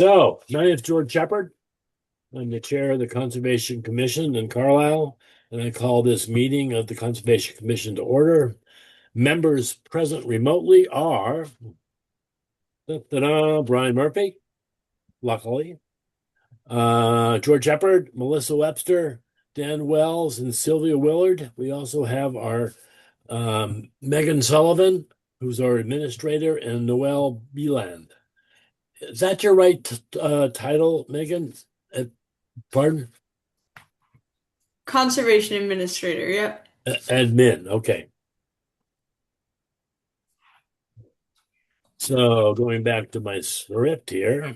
So, my name is George Shepard. I'm the chair of the Conservation Commission in Carlisle, and I call this meeting of the Conservation Commission to order. Members present remotely are Brian Murphy, luckily, George Shepard, Melissa Webster, Dan Wells, and Sylvia Willard. We also have our Megan Sullivan, who's our administrator, and Noel Beland. Is that your right title, Megan? Pardon? Conservation Administrator, yep. Admin, okay. So going back to my script here,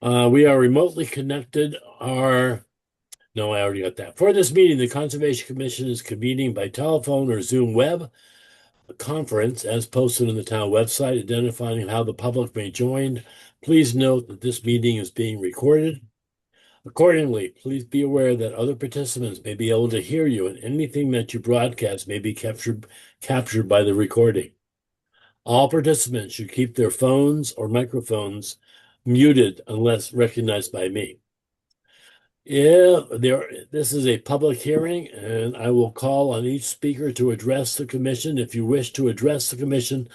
we are remotely connected. No, I already got that. For this meeting, the Conservation Commission is convening by telephone or Zoom web conference as posted on the town website, identifying how the public may join. Please note that this meeting is being recorded. Accordingly, please be aware that other participants may be able to hear you, and anything that you broadcast may be captured by the recording. All participants should keep their phones or microphones muted unless recognized by me. This is a public hearing, and I will call on each speaker to address the commission. If you wish to address the commission,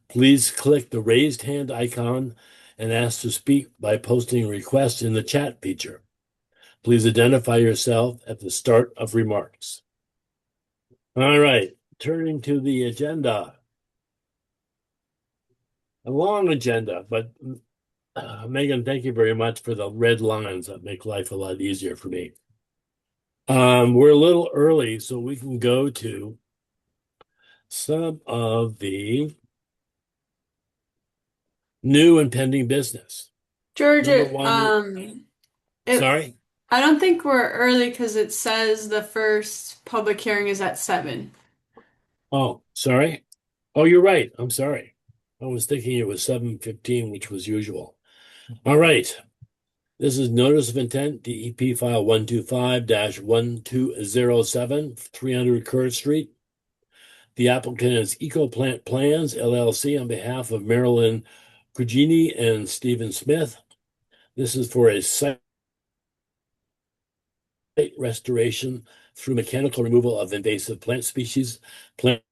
please click the raised hand icon and ask to speak by posting a request in the chat feature. Please identify yourself at the start of remarks. All right, turning to the agenda. A long agenda, but Megan, thank you very much for the red lines that make life a lot easier for me. We're a little early, so we can go to some of the new and pending business. Number Georgia, one, sorry. I don't think we're early because it says the first public hearing is at 7. Oh, sorry. Oh, you're right. I'm sorry. I was thinking it was 7:15, which was usual. All right. This is notice of intent, DEP file 125-1207, 300 Curd Street. The applicant is EcoPlant Plans, LLC, on behalf of Marilyn Cugini and Stephen Smith. This is for a site restoration through mechanical removal of invasive plant species, planting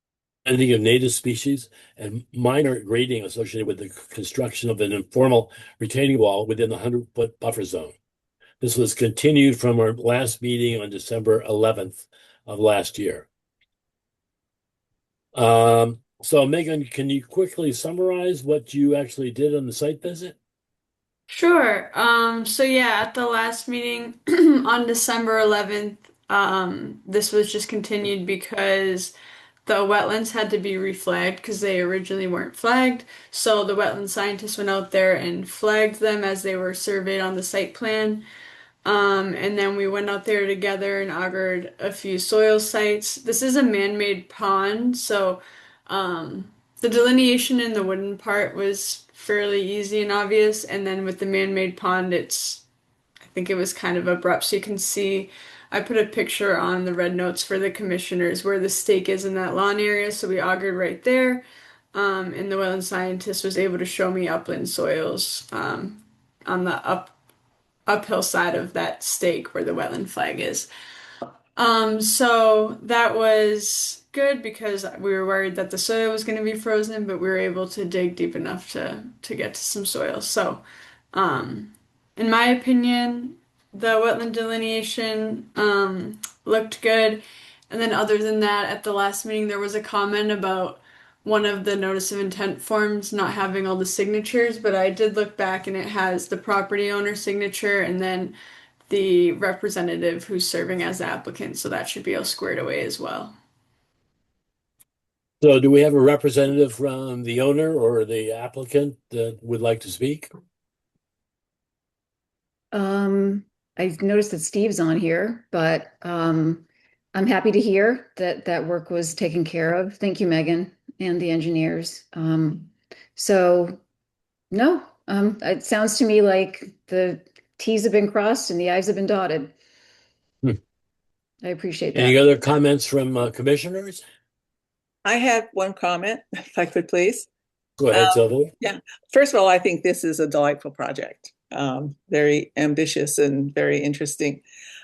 of native species, and minor grading associated with the construction of an informal retaining wall within the 100-foot buffer zone. This was continued from our last meeting on December 11th of last year. So Megan, can you quickly summarize what you actually did on the site visit? Sure. So yeah, at the last meeting on December 11th, this was just continued because the wetlands had to be reflagged because they originally weren't flagged. So the wetland scientists went out there and flagged them as they were surveyed on the site plan. And then we went out there together and augured a few soil sites. This is a man-made pond, so the delineation in the wooden part was fairly easy and obvious, and then with the man-made pond, I think it was kind of abrupt. So you can see, I put a picture on the red notes for the commissioners where the stake is in that lawn area, so we augured right there. And the wetland scientist was able to show me upland soils on the uphill side of that stake where the wetland flag is. So that was good because we were worried that the soil was going to be frozen, but we were able to dig deep enough to get to some soil. So, in my opinion, the wetland delineation looked good. And then other than that, at the last meeting, there was a comment about one of the notice of intent forms not having all the signatures, but I did look back and it has the property owner signature and then the representative who's serving as the applicant, so that should be all squared away as well. So do we have a representative from the owner or the applicant that would like to speak? I've noticed that Steve's on here, but I'm happy to hear that that work was taken care of. Thank you, Megan, and the engineers. So no, it sounds to me like the T's have been crossed and the I's have been dotted. Hmm. I appreciate that. Any other comments from commissioners? I had one comment, if I could please. Go ahead, Sylvia. Yeah. First of all, I think this is a delightful project. Very ambitious and very interesting.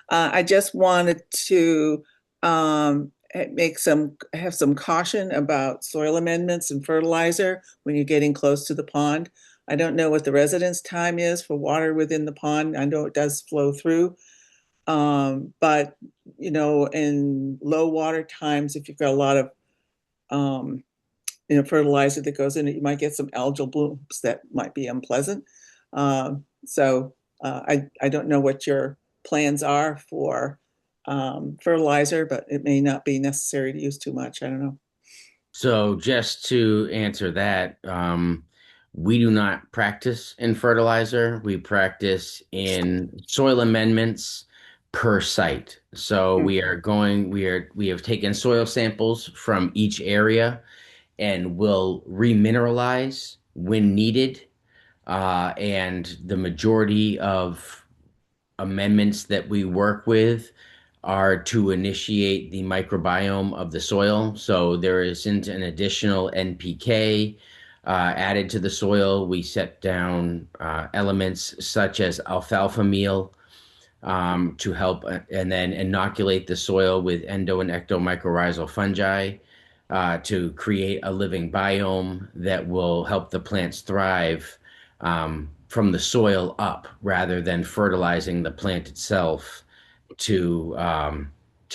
I just wanted to have some caution about soil amendments and fertilizer when you're getting close to the pond. I don't know what the residence time is for water within the pond. I know it does flow through. But in low water times, if you've got a lot of fertilizer that goes in it, you might get some algal blooms that might be unpleasant. I don't know what your plans are for fertilizer, but it may not be necessary to use too much. I don't know. So just to answer that, we do not practice in fertilizer. We practice in soil amendments per site. So we have taken soil samples from each area and will remineralize when needed. And the majority of amendments that we work with are to initiate the microbiome of the soil. So there isn't an additional NPK added to the soil. We set down elements such as alfalfa meal to help and then inoculate the soil with endo and ectomycorrhizal fungi to create a living biome that will help the plants thrive from the soil up rather than fertilizing the plant itself to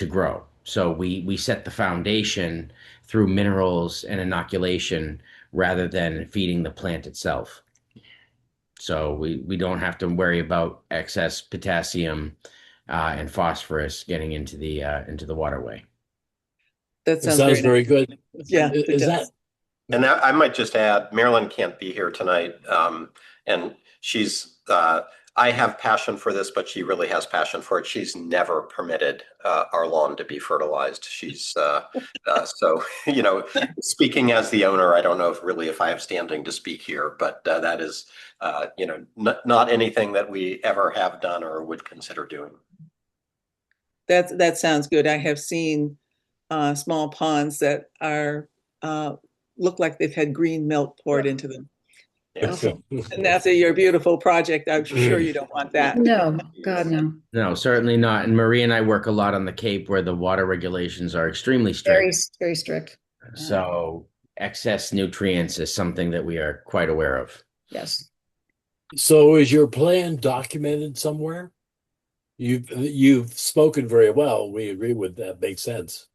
grow. So we set the foundation through minerals and inoculation rather than feeding the plant itself. So we don't have to worry about excess potassium and phosphorus getting into the waterway. That It sounds sounds very great. good. Yeah, it Is does. that And I might just add, Marilyn can't be here tonight. And I have passion for this, but she really has passion for it. She's never permitted our lawn to be fertilized. So, speaking as the owner, I don't know if I have standing to speak here, but that is, not anything that we ever have done or would consider doing. That sounds good. I have seen small ponds that are look like they've had green milk poured into them. Yeah. And after your beautiful project, I'm sure you don't want that. No, God, no. No, certainly not. And Marie and I work a lot on the Cape where the water regulations are extremely Very, strict. very strict. So excess nutrients is something that we are quite aware of. Yes. So is your plan documented somewhere? You've spoken very well. We agree with that. Makes sense.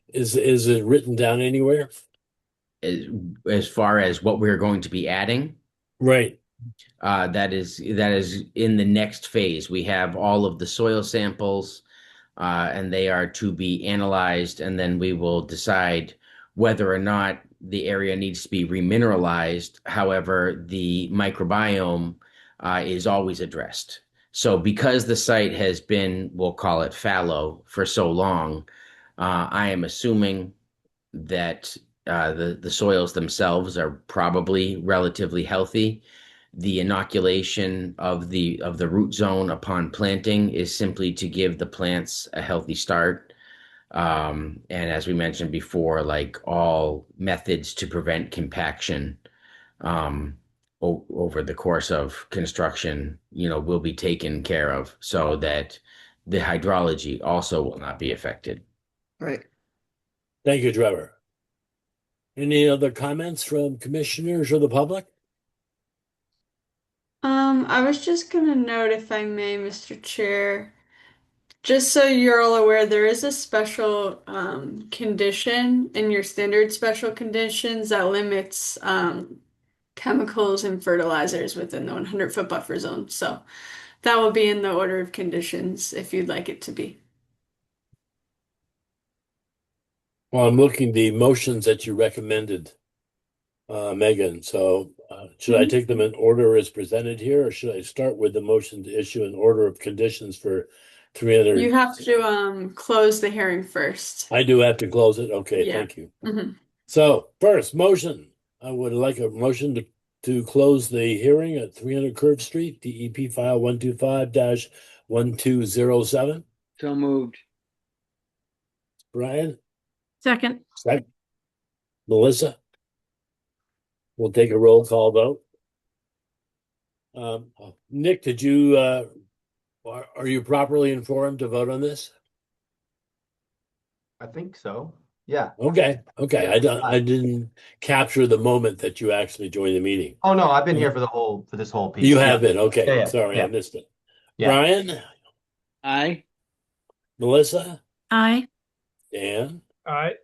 Is it written down anywhere? As far as what we're going to be adding, Right. that is in the next phase. We have all of the soil samples, and they are to be analyzed, and then we will decide whether or not the area needs to be remineralized. However, the microbiome is always addressed. So because the site has been, we'll call it fallow for so long, I am assuming that the soils themselves are probably relatively healthy. The inoculation of the root zone upon planting is simply to give the plants a healthy start. And as we mentioned before, like all methods to prevent compaction over the course of construction, will be taken care of so that the hydrology also will not be affected. Right. Thank you, Trevor. Any other comments from commissioners or the public? I was just gonna note, if I may, Mr. Chair, just so you're all aware, there is a special condition in your standard special conditions that limits chemicals and fertilizers within the 100-foot buffer zone. So that will be in the order of conditions if you'd like it to be. Well, I'm looking the motions that you recommended, Megan. So should I take them in order as presented here, or should I start with the motion to issue an order of conditions for 300? You have to close the hearing first. I do have to close it. Okay, Yeah. thank you. Mhm. So first motion, I would like a motion to close the hearing at 300 Curve Street, DEP file 125-1207. So moved. Brian, Second. second. Melissa, We'll take a roll call vote. Nick, did you, are you properly informed to vote on this? I think so. Yeah. Okay, Yeah. I didn't capture the moment that you actually joined the meeting. Oh no, I've been here for this whole piece. You Yeah. have been, okay. Yeah, Sorry, yeah. I missed it. Yeah. Brian, Aye. Melissa, Aye. Dan, Aye.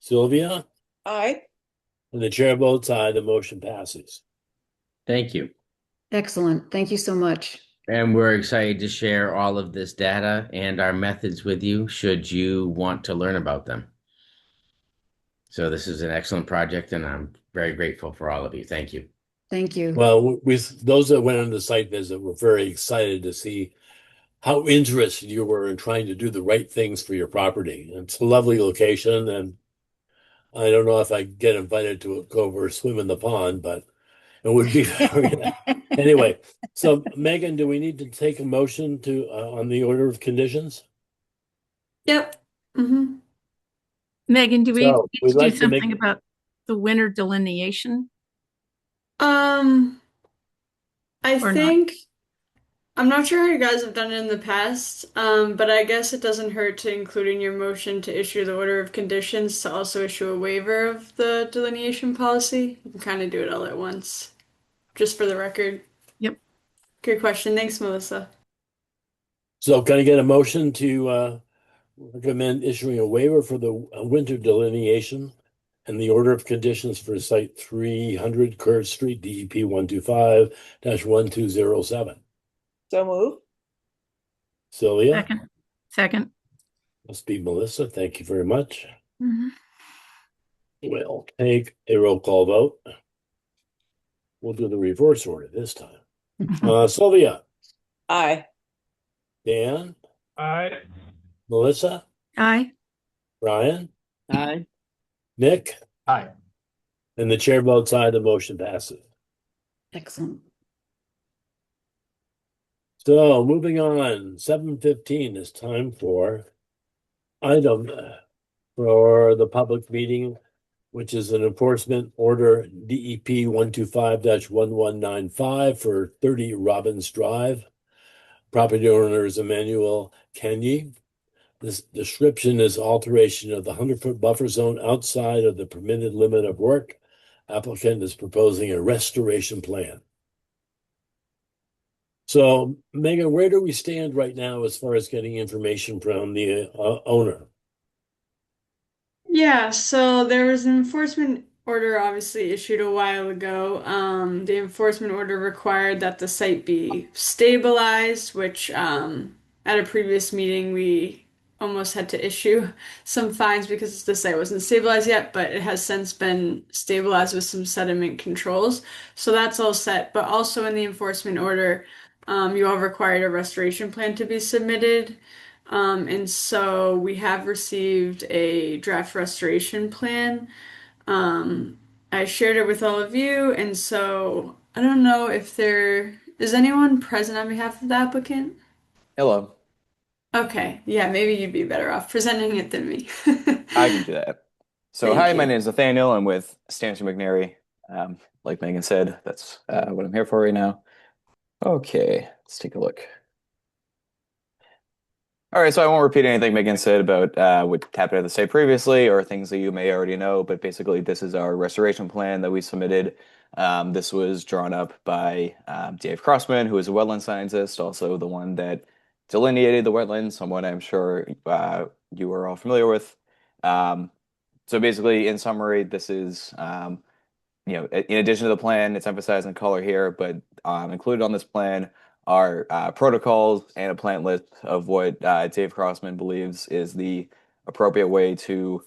Sylvia, Aye. and the chair votes aye, the motion passes. Thank you. Excellent. Thank you so much. And we're excited to share all of this data and our methods with you should you want to learn about them. So this is an excellent project, and I'm very grateful for all of you. Thank you. Thank you. Well, with those that went on the site visit, were very excited to see how interested you were in trying to do the right things for your property. It's a lovely location, and I don't know if I get invited to go over a swim in the pond, but it would be anyway. So, Megan, do we need to take a motion to on the order of conditions? Yep. Mm-hmm. Megan, do we So, need we'd to like do to make- something about the winter delineation? I Or not? think I'm not sure how you guys have done it in the past, but I guess it doesn't hurt to include in your motion to issue the order of conditions to also issue a waiver of the delineation policy. You can kind of do it all at once, just for the record. Yep. Good question. Thanks, Melissa. So, can I get a motion to recommend issuing a waiver for the winter delineation and the order of conditions for site 300 Curve Street, DEP 125-1207? So move. Sylvia, Second. must be Melissa. Thank you very much. Mhm. We'll take a roll call vote. We'll do the reverse order this time. Sylvia, Aye. Dan, Aye. Melissa, Aye. Brian, Aye. Nick, Hi. and the chair votes aye, the motion passes. Excellent. So moving on, 7:15 is time for item for the public meeting, which is an enforcement order DEP 125-1195 for 30 Robbins Drive. Property owner is Emmanuel Kenyi. This description is alteration of the 100-foot buffer zone outside of the permitted limit of work. Applicant is proposing a restoration plan. So, Megan, where do we stand right now as far as getting information from the owner? Yeah, so there was an enforcement order obviously issued a while ago. The enforcement order required that the site be stabilized, which at a previous meeting we almost had to issue some fines because the site wasn't stabilized yet, but it has since been stabilized with some sediment controls. So that's all set. But also in the enforcement order, you all required a restoration plan to be submitted. And so we have received a draft restoration plan. I shared it with all of you, and so I don't know if there is anyone present on behalf of the applicant. Hello, Okay, yeah, maybe you'd be better off presenting it than me. I can do that. So, Thank hi, you. my name is Nathaniel. I'm with Stanton McNary. Like Megan said, that's what I'm here for right now. Okay, let's take a look. All right, so I won't repeat anything Megan said about what happened at the site previously or things that you may already know, but basically, this is our restoration plan that we submitted. This was drawn up by Dave Crossman, who is a wetland scientist, also the one that delineated the wetlands, someone I'm sure you are all familiar with. So basically, in summary, this is, in addition to the plan, it's emphasized in color here, but included on this plan are protocols and a plant list of what Dave Crossman believes is the appropriate way to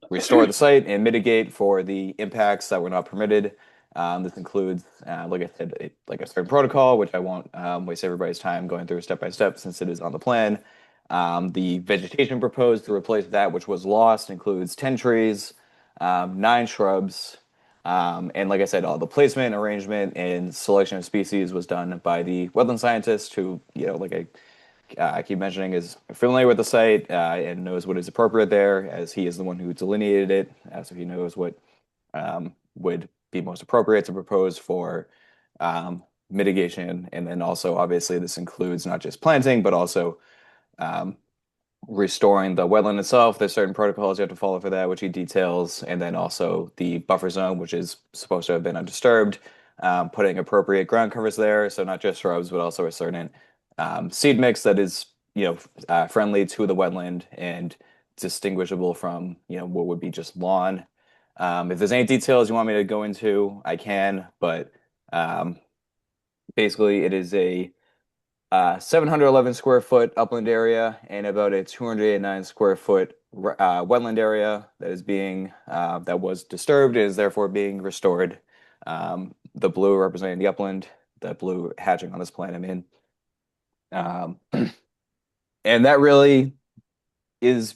restore the site and mitigate for the impacts that were not permitted. This includes, like I said, like a certain protocol, which I won't waste everybody's time going through step by step since it is on the plan. The vegetation proposed to replace that which was lost includes 10 trees, 9 shrubs, and like I said, all the placement, arrangement, and selection of species was done by the wetland scientist who, like I keep mentioning, is familiar with the site and knows what is appropriate there, as he is the one who delineated it, so he knows what would be most appropriate to propose for mitigation. And then also, obviously, this includes not just planting, but also restoring the wetland itself. There's certain protocols you have to follow for that, which he details, and then also the buffer zone, which is supposed to have been undisturbed, putting appropriate ground covers there, so not just shrubs, but also a certain seed mix that is, friendly to the wetland and distinguishable from, what would be just lawn. If there's any details you want me to go into, I can, but basically it is a 711 square foot upland area and about a 289 square foot wetland area that is being that was disturbed and is therefore being restored. The blue representing the upland, the blue hatching on this plan I'm in. And that really is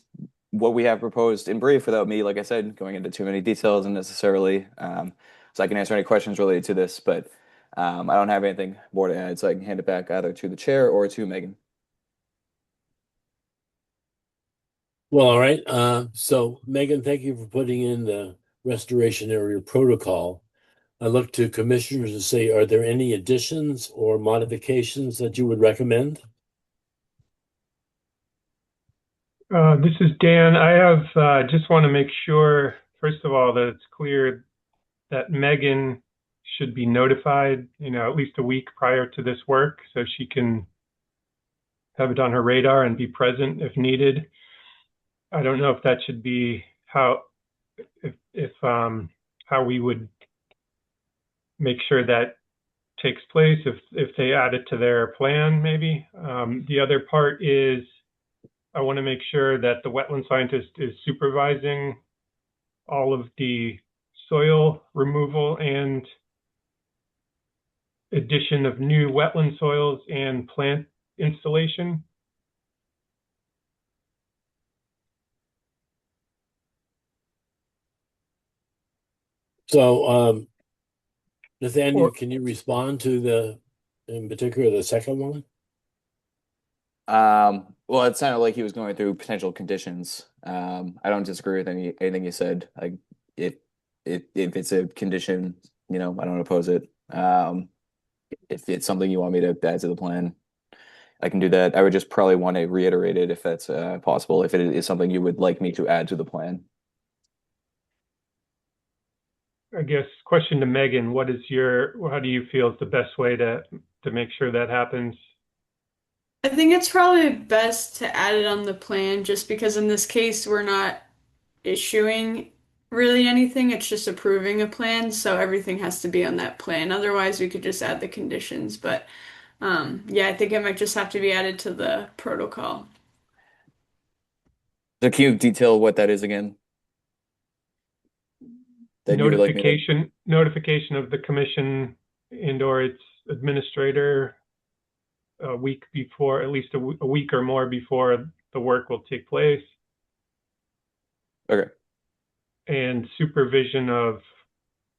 what we have proposed in brief without me, like I said, going into too many details unnecessarily. So I can answer any questions related to this, but I don't have anything more to add, so I can hand it back either to the chair or to Megan. Well, all right. So Megan, thank you for putting in the restoration area protocol. I look to commissioners to say, are there any additions or modifications that you would recommend? This is Dan. I have just want to make sure, first of all, that it's clear that Megan should be notified, at least a week prior to this work, so she can have it on her radar and be present if needed. I don't know if that should be how we would make sure that takes place, if they add it to their plan, maybe. The other part is I want to make sure that the wetland scientist is supervising all of the soil removal and addition of new wetland soils and plant installation. So, Nathaniel, can you respond to in particular, the second one? Well, it sounded like he was going through potential conditions. I don't disagree with anything you said. Like, if it's a condition, I don't oppose it. If it's something you want me to add to the plan, I can do that. I would just probably want to reiterate it if that's possible, if it is something you would like me to add to the plan. I guess question to Megan, how do you feel is the best way to make sure that happens? I think it's probably best to add it on the plan just because in this case we're not issuing really anything, it's just approving a plan, so everything has to be on that plan. Otherwise we could just add the conditions, but yeah, I think it might just have to be added to the protocol. So can you detail what that is again? That you would like me to... Notification of the commission and/or its administrator a week before, at least a week or more before the work will take place. Okay. And supervision of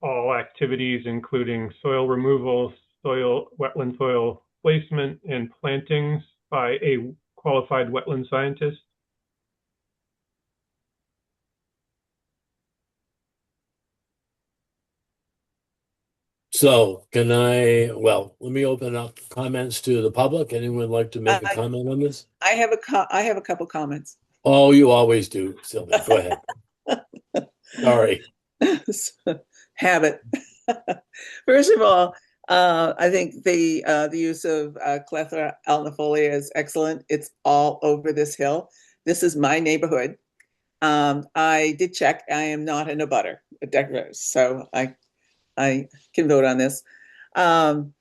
all activities, including soil removal, wetland soil placement, and plantings by a qualified wetland scientist. So let me open up comments to the public. Anyone like to make a comment on this? I have a couple comments. Oh, you always do, Sylvia. Go ahead. Sorry. Habit. First of all, I think the use of Clethra alnifolia is excellent. It's all over this hill. This is my neighborhood. I did check. I am not in a butter, so I can vote on this. One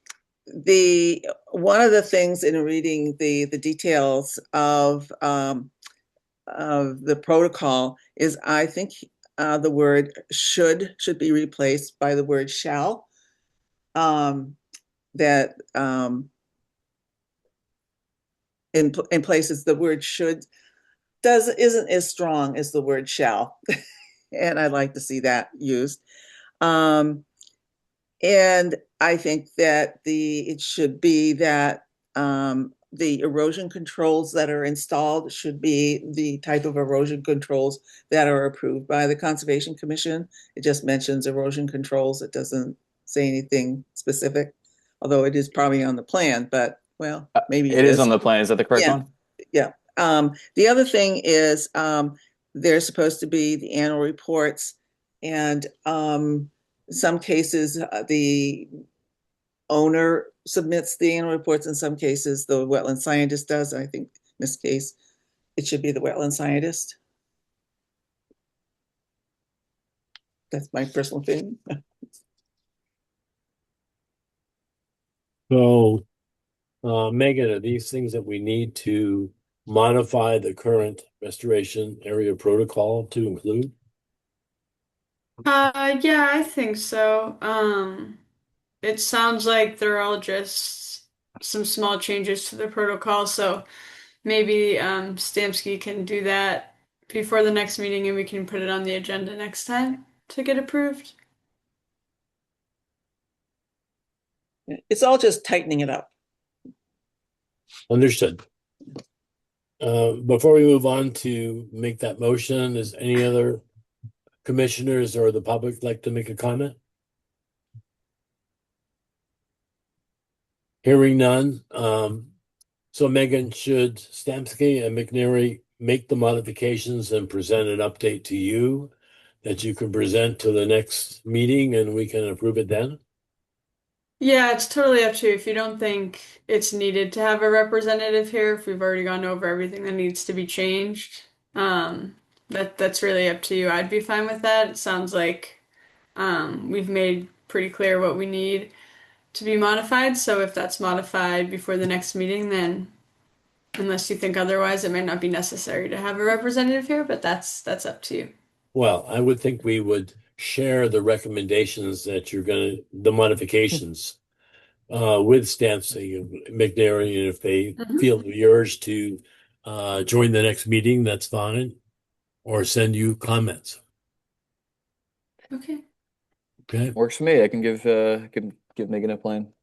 of the things in reading the details of the protocol is I think the word should be replaced by the word shall. That in places the word should isn't as strong as the word shall, and I'd like to see that used. And I think that it should be that the erosion controls that are installed should be the type of erosion controls that are approved by the Conservation Commission. It just mentions erosion controls. It doesn't say anything specific, although it is probably on the plan, but well, maybe It is on the plan. Is that the correct Yeah. one? Yeah. The other thing is, there's supposed to be the annual reports, and some cases the owner submits the annual reports. In some cases, the wetland scientist does. I think in this case, it should be the wetland scientist. That's my personal opinion. So, Megan, are these things that we need to modify the current restoration area protocol to include? Yeah, I think so. It sounds like they're all just some small changes to the protocol, so maybe Stamsky can do that before the next meeting and we can put it on the agenda next time to get approved. It's all just tightening it up. Understood. Before we move on to make that motion, is any other commissioners or the public like to make a comment? Hearing none. So Megan, should Stamsky and McNary make the modifications and present an update to you that you can present to the next meeting and we can approve it then? Yeah, it's totally up to you. If you don't think it's needed to have a representative here, if we've already gone over everything that needs to be changed, that's really up to you. I'd be fine with that. It sounds like we've made pretty clear what we need to be modified. So if that's modified before the next meeting, then unless you think otherwise, it may not be necessary to have a representative here, but that's up to you. Well, I would think we would share the recommendations that the modifications with Stamsky and McNary, and if they feel the urge to join the next meeting, that's fine, or send you comments. Okay. Okay. Works for me. I can give Megan a plan.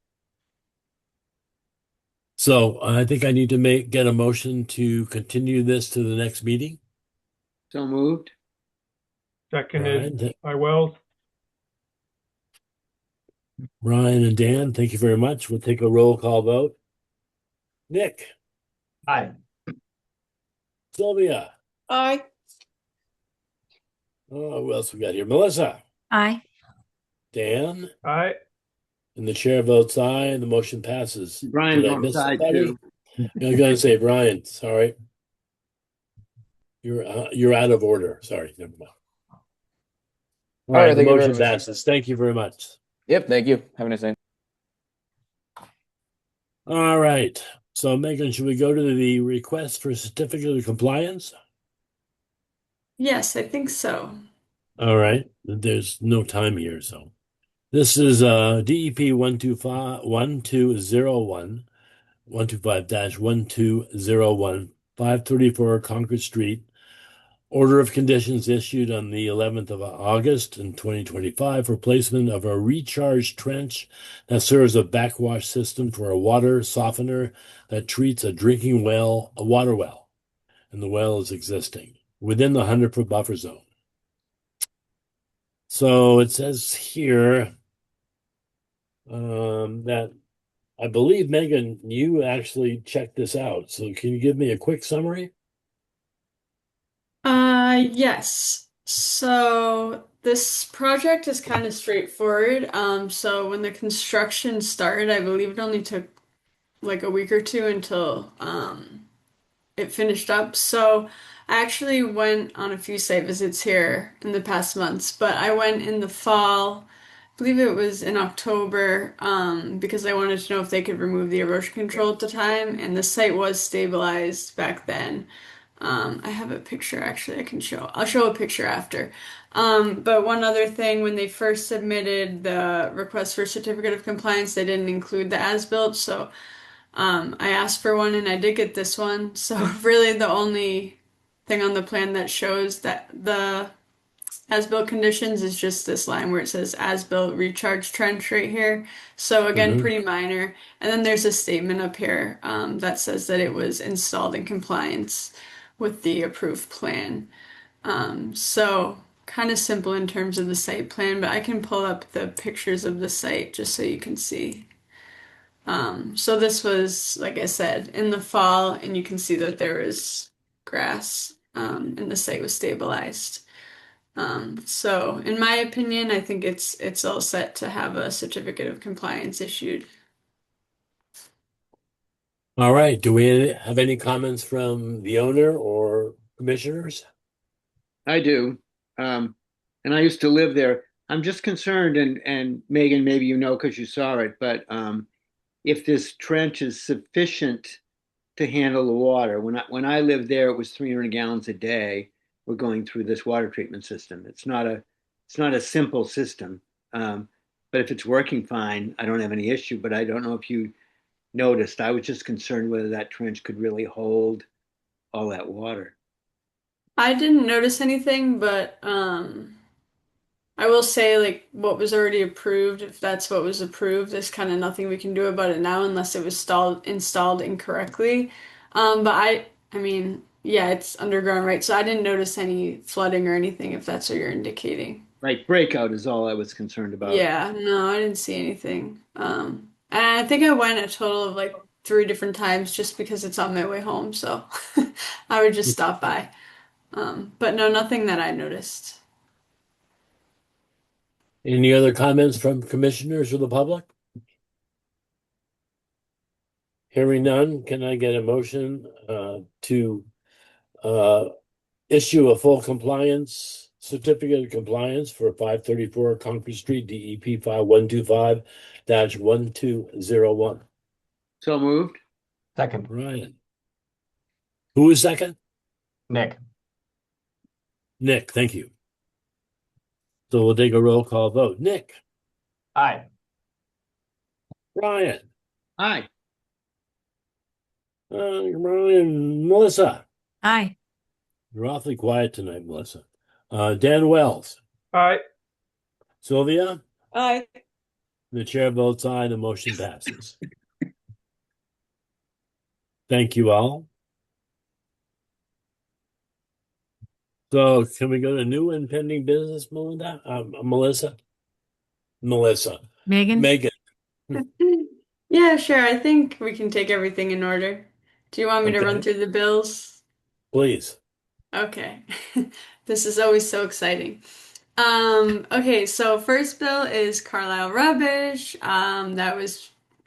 So I think I need to get a motion to continue this to the next meeting. So moved. Seconded by Wells. Ryan and Dan, thank you very much. We'll take a roll call vote. Nick, Aye. Sylvia, Aye. who else we got here? Melissa, Aye. Dan, Aye. and the chair votes aye, and the motion passes. Brian Did I votes miss aye somebody? too. I was gonna say Brian. Sorry, you're out of order. Sorry, never mind. All right, the thank you very motion much. passes. Thank you very much. Yep, thank you. Have a nice day. All right. So, Megan, should we go to the request for certificate of compliance? Yes, I think so. All right. There's no time here, so this is DEP 125-1201, 125-1201, 534 Concord Street. Order of conditions issued on the 11th of August in 2025 for placement of a recharge trench that serves a backwash system for a water softener that treats a drinking well, a water well, and the well is existing within the 100-foot buffer zone. So it says here that I believe, Megan, you actually checked this out. So can you give me a quick summary? Yes. So this project is kind of straightforward. So when the construction started, I believe it only took like a week or two until it finished up. So I actually went on a few site visits here in the past months, but I went in the fall, I believe it was in October, because I wanted to know if they could remove the erosion control at the time, and the site was stabilized back then. I have a picture actually I can show. I'll show a picture after. But one other thing, when they first submitted the request for certificate of compliance, they didn't include the as-built, so I asked for one and I did get this one. So really the only thing on the plan that shows that the as-built conditions is just this line where it says as-built recharge trench right here. So again, Mhm. pretty minor. And then there's a statement up here that says that it was installed in compliance with the approved plan. So kind of simple in terms of the site plan, but I can pull up the pictures of the site just so you can see. So this was, like I said, in the fall, and you can see that there is grass, and the site was stabilized. So in my opinion, I think it's all set to have a certificate of compliance issued. All right. Do we have any comments from the owner or commissioners? I do. And I used to live there. I'm just concerned, and Megan, maybe you know because you saw it, but if this trench is sufficient to handle the water. When I lived there, it was 300 gallons a day. We're going through this water treatment system. It's not a simple system. But if it's working fine, I don't have any issue. But I don't know if you noticed. I was just concerned whether that trench could really hold all that water. I didn't notice anything, but I will say like what was already approved, if that's what was approved, there's kind of nothing we can do about it now unless it was installed incorrectly. But I mean, yeah, it's underground, right? So I didn't notice any flooding or anything, if that's what you're indicating. Like breakout is all I was concerned about. Yeah, no, I didn't see anything. And I think I went a total of like 3 different times just because it's on my way home, so I would just stop by. But no, nothing that I noticed. Any other comments from commissioners or the public? Hearing none, can I get a motion to issue a full compliance certificate of compliance for 534 Concord Street, DEP file 125-1201? So moved. Second, Ryan. Who is second? Nick. Nick, thank you. So we'll take a roll call vote. Nick, Aye. Ryan, Aye. Ryan, Melissa. Aye. You're awfully quiet tonight, Melissa. Dan Wells, Aye. Sylvia. Aye. The chair votes aye. The motion passes. Thank you all. So can we go to new and pending business, Melinda? Melissa? Melissa. Megan? Megan. Yeah, sure. I think we can take everything in order. Do you want me to run Okay. through the bills? Please. Okay. This is always so exciting. Okay, so first bill is Carlisle Rubbish.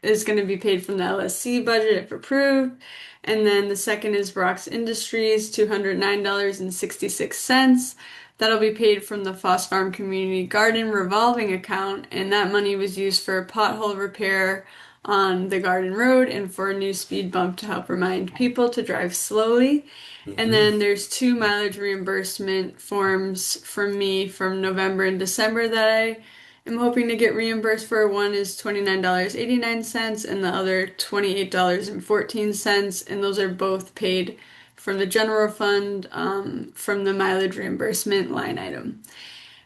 Is going to be paid from the LSC budget if approved. And then the second is Brock's Industries, $209.66. That'll be paid from the Foss Farm Community Garden revolving account, and that money was used for a pothole repair on the Garden Road and for a new speed bump to help remind people to drive slowly. And then there's 2 mileage reimbursement forms from me from November and December that I am hoping to get reimbursed for. One is $29.89 and the other $28.14. And those are both paid from the general fund from the mileage reimbursement line item.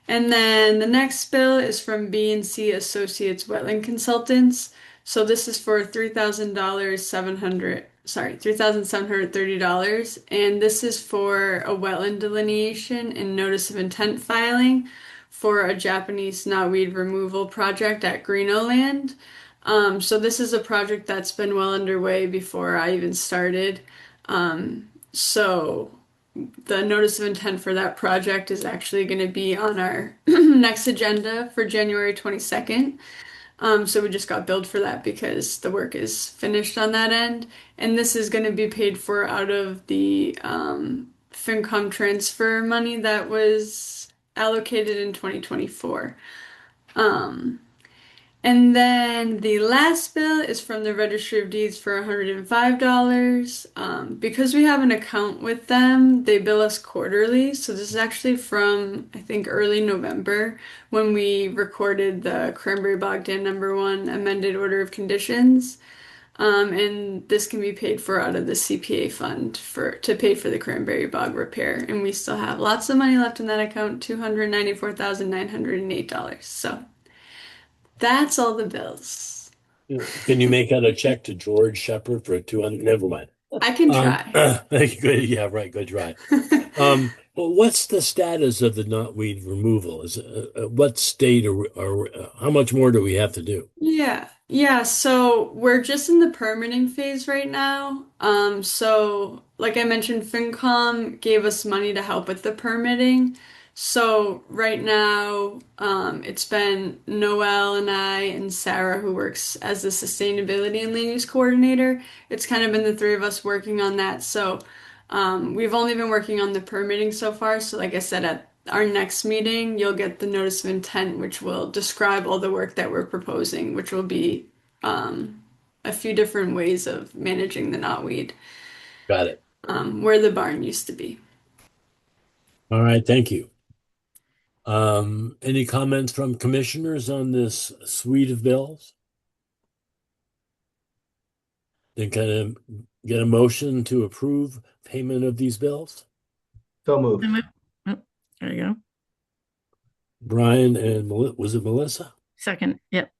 And then the next bill is from B&C Associates Wetland Consultants. So this is for $3,730, and this is for a wetland delineation and notice of intent filing for a Japanese knotweed removal project at Greenoland. So this is a project that's been well underway before I even started. So the notice of intent for that project is actually going to be on our next agenda for January 22nd. So we just got billed for that because the work is finished on that end. And this is going to be paid for out of the FinCom transfer money that was allocated in 2024. And then the last bill is from the Registry of Deeds for $105. Because we have an account with them, they bill us quarterly. So this is actually from, I think, early November when we recorded the Cranberry Bog Dam #1 amended order of conditions. And this can be paid for out of the CPA fund to pay for the cranberry bog repair. And we still have lots of money left in that account, $294,908. So that's all the bills. Can you make out a check to George Shepard for 200? Never mind. I can try. Good. Yeah, right. Good try. Well, what's the status of the knotweed removal? Is what state or how much more do we have to do? Yeah. So we're just in the permitting phase right now. So like I mentioned, FinCom gave us money to help with the permitting. So right now, it's been Noel and I and Sarah who works as the sustainability and land use coordinator. It's kind of been the three of us working on that. So we've only been working on the permitting so far. So like I said, at our next meeting, you'll get the notice of intent, which will describe all the work that we're proposing, which will be a few different ways of managing the knotweed, Got it. where the barn used to be. All right. Thank you. Any comments from commissioners on this suite of bills? Then kind of get a motion to approve payment of these bills? So moved. Oh, there you go. Brian and was it Melissa? Second. Yep.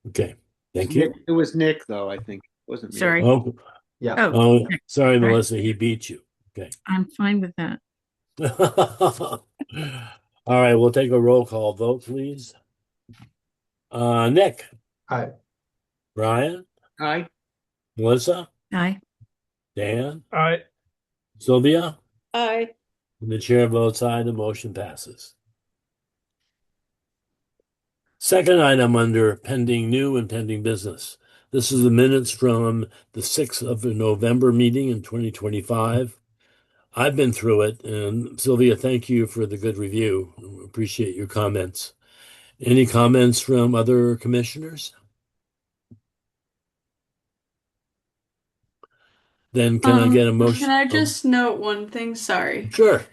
Okay. Thank you. It was Nick, though, I think. It wasn't me. Sorry. Oh, Yeah. oh, sorry, All right. Melissa. He beat you. Okay. I'm fine with that. All right. We'll take a roll call vote, please. Nick, Aye. Brian, Aye. Melissa, Aye. Dan, Aye. Sylvia, Aye. and the chair votes aye. The motion passes. Second item under pending new and pending business. This is the minutes from the 6th of November meeting in 2025. I've been through it, and Sylvia, thank you for the good review. Appreciate your comments. Any comments from other commissioners? Then can I get a motion? Can I just note one thing? Sorry. Sure.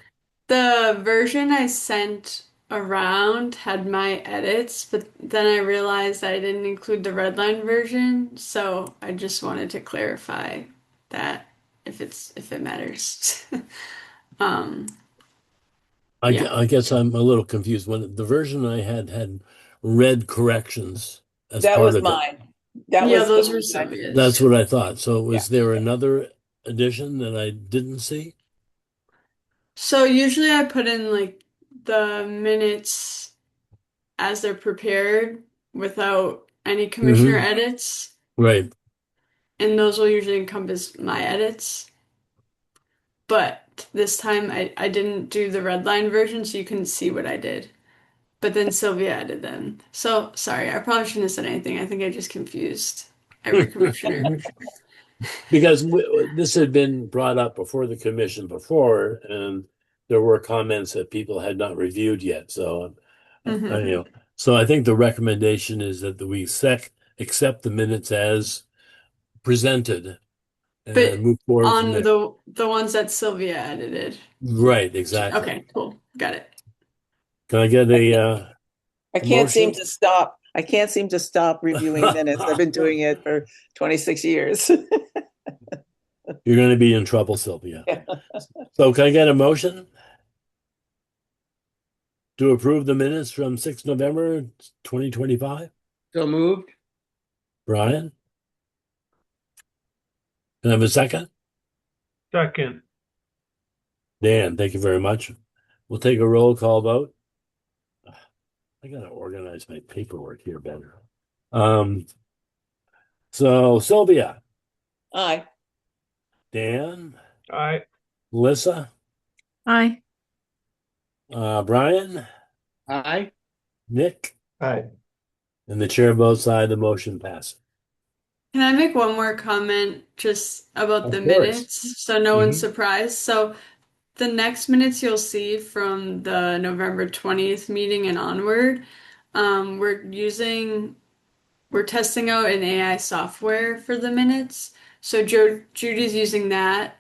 The version I sent around had my edits, but then I realized I didn't include the red line version, so I just wanted to clarify that if it matters. Yeah. I guess I'm a little confused. When the version I had red corrections as That part was of it. mine. That Yeah, was those the were one I- Sylvia's. That's what I thought. So was there another addition that I didn't see? So usually I put in like the minutes as they're prepared without any commissioner edits, Right. and those will usually encompass my edits. But this time I didn't do the red line version, so you couldn't see what I did. But then Sylvia added them. So sorry, I probably shouldn't have said anything. I think I just confused every commissioner. Because this had been brought up before the commission before, and there were comments that people had not reviewed yet. So, Mhm. so I think the recommendation is that we accept the minutes as presented and But move forward from on there. the ones that Sylvia edited. Right, exactly. Okay, cool. Got it. Can I get a I can't seem motion? to stop. I can't seem to stop reviewing minutes. I've been doing it for 26 years. You're going to be in trouble, Sylvia. So can I get a motion to approve the minutes from 6 November 2025? So moved. Brian? Can I have a second? Second. Dan, thank you very much. We'll take a roll call vote. I gotta organize my paperwork here better. So Sylvia, Aye. Dan, Aye. Melissa, Aye. Brian, Aye. Nick, Aye. and the chair votes aye. The motion passes. Can I make one more comment just about the Of course. minutes so no one's Mhm. surprised? So the next minutes you'll see from the November 20th meeting and onward, we're testing out an AI software for the minutes. So Judy's using that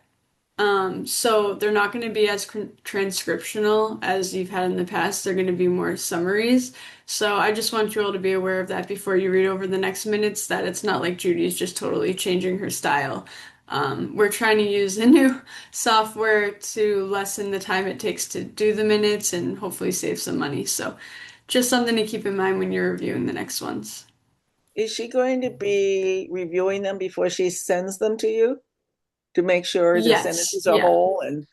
So they're not going to be as transcriptional as you've had in the past. They're going to be more summaries. So I just want you all to be aware of that before you read over the next minutes, that it's not like Judy's just totally changing her style. We're trying to use a new software to lessen the time it takes to do the minutes and hopefully save some money. So just something to keep in mind when you're reviewing the next ones. Is she going to be reviewing them before she sends them to you to make sure the Yes, sentences are yeah. whole and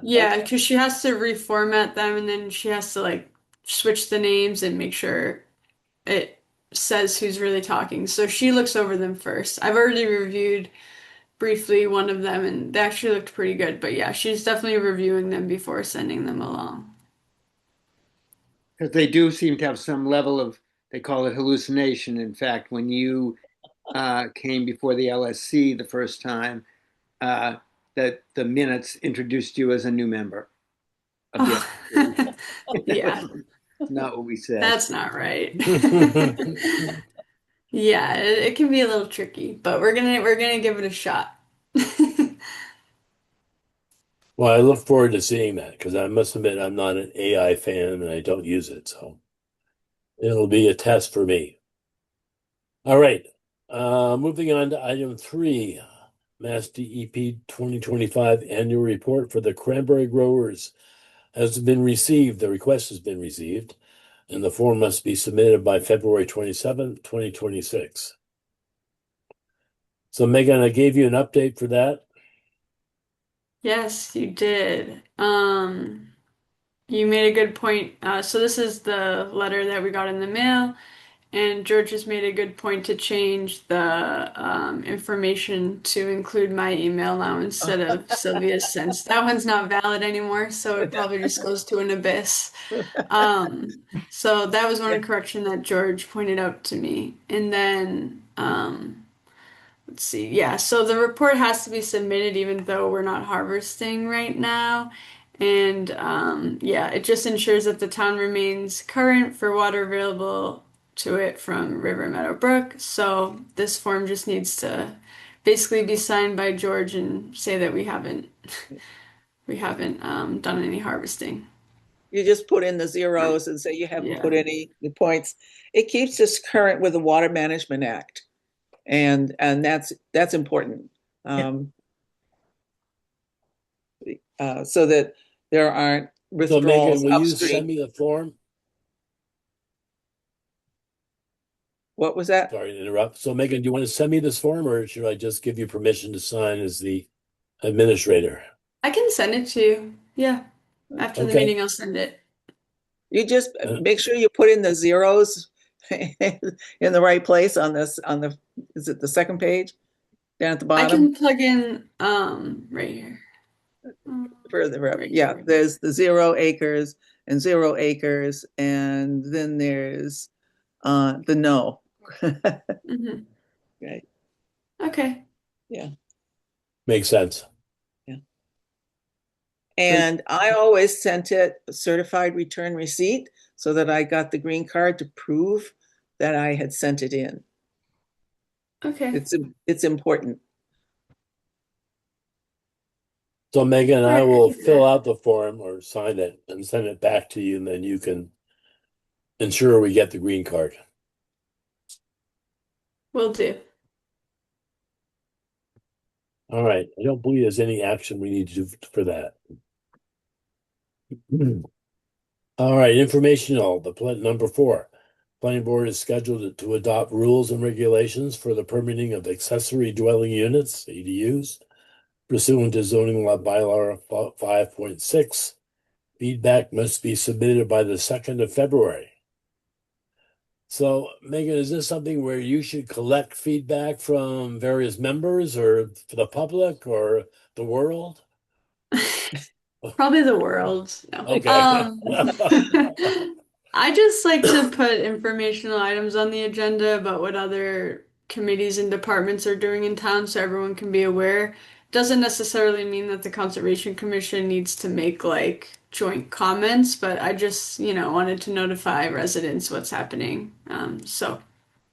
Yeah, because she has to reformat them and then she has to like switch the names and make sure it says who's really talking. So she looks over them first. I've already reviewed briefly one of them and they actually looked pretty good. But yeah, she's definitely reviewing them before sending them along. Because they do seem to have some level of, they call it hallucination. In fact, when you came before the LSC the first time, that the minutes introduced you as a new member of the LSC. Yeah, Not what we said. that's not right. Yeah, it can be a little tricky, but we're gonna give it a shot. Well, I look forward to seeing that because I must admit I'm not an AI fan and I don't use it, so it'll be a test for me. All right. Moving on to item 3, Mass DEP 2025 annual report for the cranberry growers has been received. The request has been received, and the form must be submitted by February 27th, 2026. So, Megan, I gave you an update for that. Yes, you did. You made a good point. So this is the letter that we got in the mail, and George has made a good point to change the information to include my email now instead of Sylvia's, since that one's not valid anymore, so it probably just goes to an abyss. So that was one correction that George pointed out to me. And then let's see. Yeah, so the report has to be submitted even though we're not harvesting right now. And yeah, it just ensures that the town remains current for water available to it from River Meadow Brook. So this form just needs to basically be signed by George and say that we haven't done any harvesting. you just put in the zeros and say you haven't Yeah. put any points. It keeps us current with the Water Management Act. And that's important. So that there aren't So, withdrawals Megan, will you upstream. send me the form? What was that? Sorry to interrupt. So, Megan, do you want to send me this form, or should I just give you permission to sign as the administrator? I can send it to you. Yeah. After the Okay. meeting, I'll send it. You just make sure you put in the zeros in the right place on this, is it the second page? Down at the I bottom? can plug in right here. Further up. Right Yeah, here. there's the 0 acres and 0 acres, and then there's the no. Mhm. Right. Okay. Makes sense. And I always sent it a certified return receipt so that I got the green card to prove that I had sent it in. Okay. It's important. So, Megan, I Alright, will I can do fill that. out the form or sign it and send it back to you, and then you can ensure we get the green card. Will do. All right. I don't believe there's any action we need to do for that. All right. Informational. Number 4. Planning board is scheduled to adopt rules and regulations for the permitting of accessory dwelling units, ADUs, pursuant to zoning law bylaw 5.6. Feedback must be submitted by the 2nd of February. So, Megan, is this something where you should collect feedback from various members or for the public or the world? Probably the world. No. Okay. I just like to put informational items on the agenda about what other committees and departments are doing in town so everyone can be aware. Doesn't necessarily mean that the Conservation Commission needs to make like joint comments, but I just, wanted to notify residents what's happening. So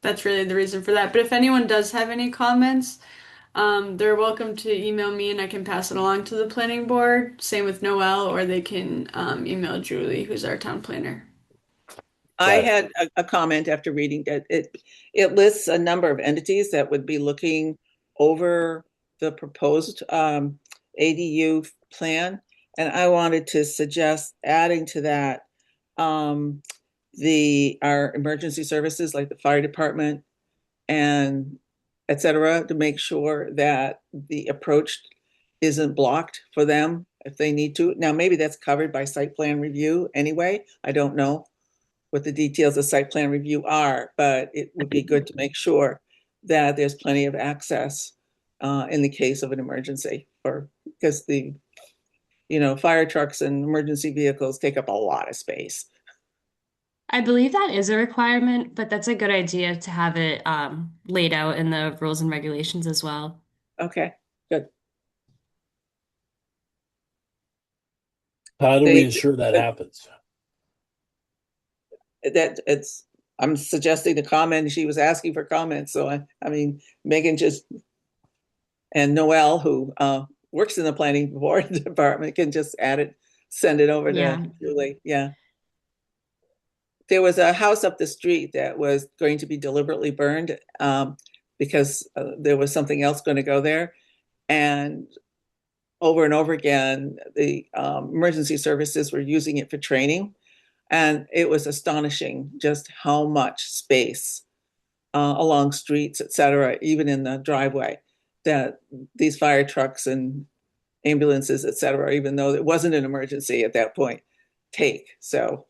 that's really the reason for that. But if anyone does have any comments, They're welcome to email me and I can pass it along to the planning board. Same with Noel, or they can email Julie, who's our town planner. I Got it. had a comment after reading that it lists a number of entities that would be looking over the proposed ADU plan. And I wanted to suggest adding to that our emergency services like the fire department and et cetera, to make sure that the approach isn't blocked for them if they need to. Now, maybe that's covered by site plan review anyway. I don't know what the details of site plan review are, but it would be good to make sure that there's plenty of access in the case of an emergency, or because fire trucks and emergency vehicles take up a lot of space. I believe that is a requirement, but that's a good idea to have it laid out in the rules and regulations as well. Okay, good. How do we ensure that happens? I'm suggesting the comment. She was asking for comments, so I mean, Megan and Noel, who works in the planning board department, can just send it over to Julie. Yeah. There was a house up the street that was going to be deliberately burned because there was something else going to go there. And over again, the emergency services were using it for training. And it was astonishing just how much space along streets, et cetera, even in the driveway, that these fire trucks and ambulances, et cetera, even though it wasn't an emergency at that point, take. So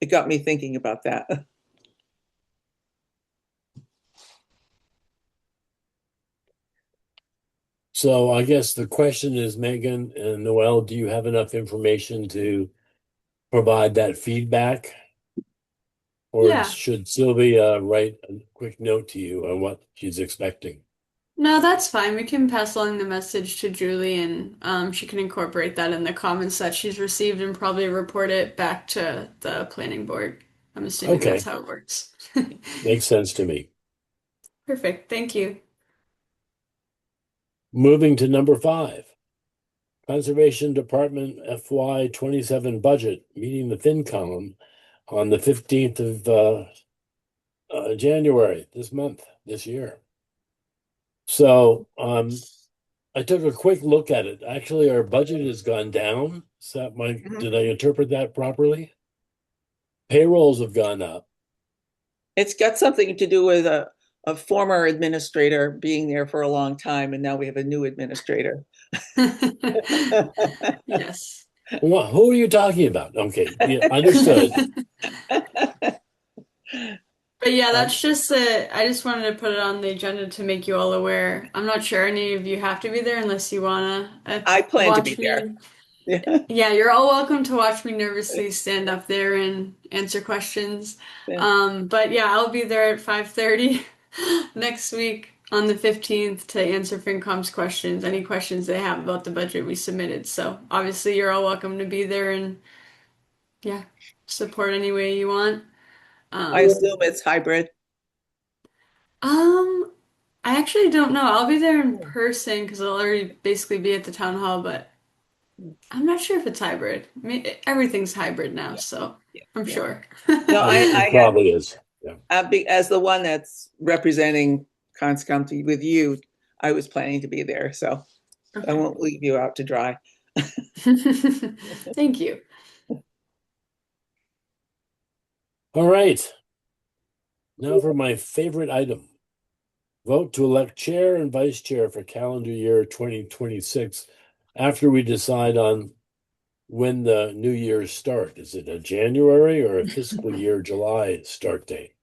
it got me thinking about that. So I guess the question is, Megan and Noel, do you have enough information to provide that feedback? Or Yeah. should Sylvia write a quick note to you on what she's expecting? No, that's fine. We can pass along the message to Julie and she can incorporate that in the comments that she's received and probably report it back to the planning board. I'm assuming Okay. that's how it works. Makes sense to me. Perfect. Thank you. Moving to number 5. Conservation Department FY 27 budget, meeting the FinCom on the 15th of January, this year. So I took a quick look at it. Actually, our budget has gone down. Did I interpret that properly? Payrolls have gone up. It's got something to do with a former administrator being there for a long time, and now we have a new administrator. Yes. Who are you talking about? Okay, yeah, understood. But yeah, that's just it. I just wanted to put it on the agenda to make you all aware. I'm not sure any of you have to be there unless you wanna I plan to watch be there. me. Yeah. Yeah, you're all welcome to watch me nervously stand up there and answer questions. Yeah. But yeah, I'll be there at 5:30 next week on the 15th to answer FinCom's questions, any questions they have about the budget we submitted. So obviously you're all welcome to be there and yeah, support any way you want. I assume it's hybrid. I actually don't know. I'll be there in person because I'll already basically be at the town hall, but I'm not sure if it's hybrid. I mean, everything's hybrid now, so I'm sure. No, I It probably is. Yeah. as the one that's representing ConsCom with you, I was planning to be there, so I won't leave you out to dry. Thank you. All right. Now for my favorite item. Vote to elect chair and vice chair for calendar year 2026 after we decide on when the new year's start. Is it a January or a fiscal year July start date?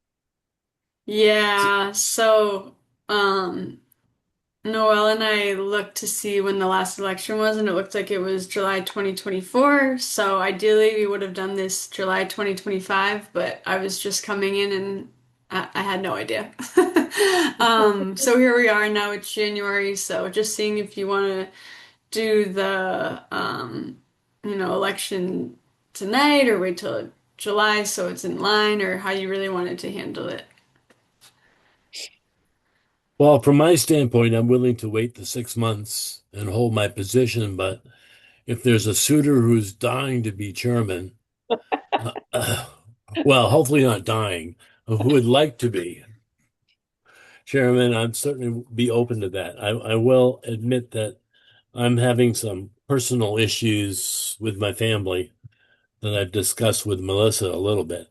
Yeah, so Noel and I looked to see when the last election was, and it looked like it was July 2024. So ideally, we would have done this July 2025, but I was just coming in and I had no idea. So here we are now, it's January. So just seeing if you want to do the, election tonight or wait till July so it's in line, or how you really wanted to handle it. Well, from my standpoint, I'm willing to wait the 6 months and hold my position, but if there's a suitor who's dying to be chairman, well, hopefully not dying, who would like to be chairman, I'm certainly be open to that. I will admit that I'm having some personal issues with my family that I've discussed with Melissa a little bit.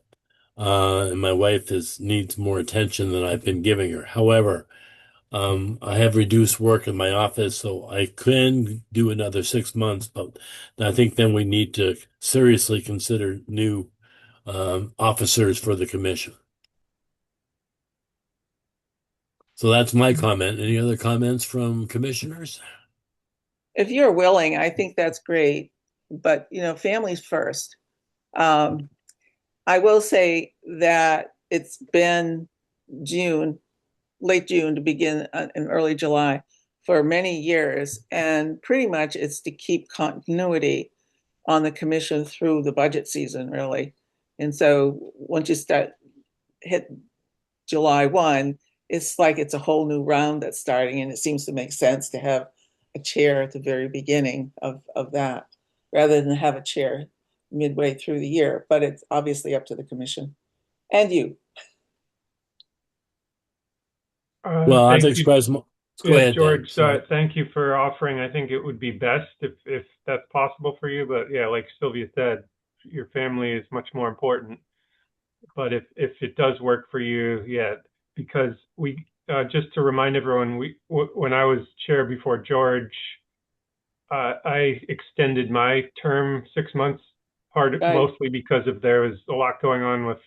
And my wife needs more attention than I've been giving her. However, I have reduced work in my office, so I can do another 6 months, but I think then we need to seriously consider new officers for the commission. So that's my comment. Any other comments from commissioners? If you're willing, I think that's great, but families first. I will say that it's been late June to begin in early July for many years, and pretty much it's to keep continuity on the commission through the budget season, really. And so once you hit July 1, it's like it's a whole new round that's starting, and it seems to make sense to have a chair at the very beginning of that rather than have a chair midway through the year. But it's obviously up to the commission and you. Well, I've Thank you. expressed. Go ahead, George. Dan. Thank you for offering. I think it would be best if that's possible for you. But yeah, like Sylvia said, your family is much more important. But if it does work for you, yeah, because we just to remind everyone, when I was chair before George, I extended my term 6 months, mostly because there was a lot going on with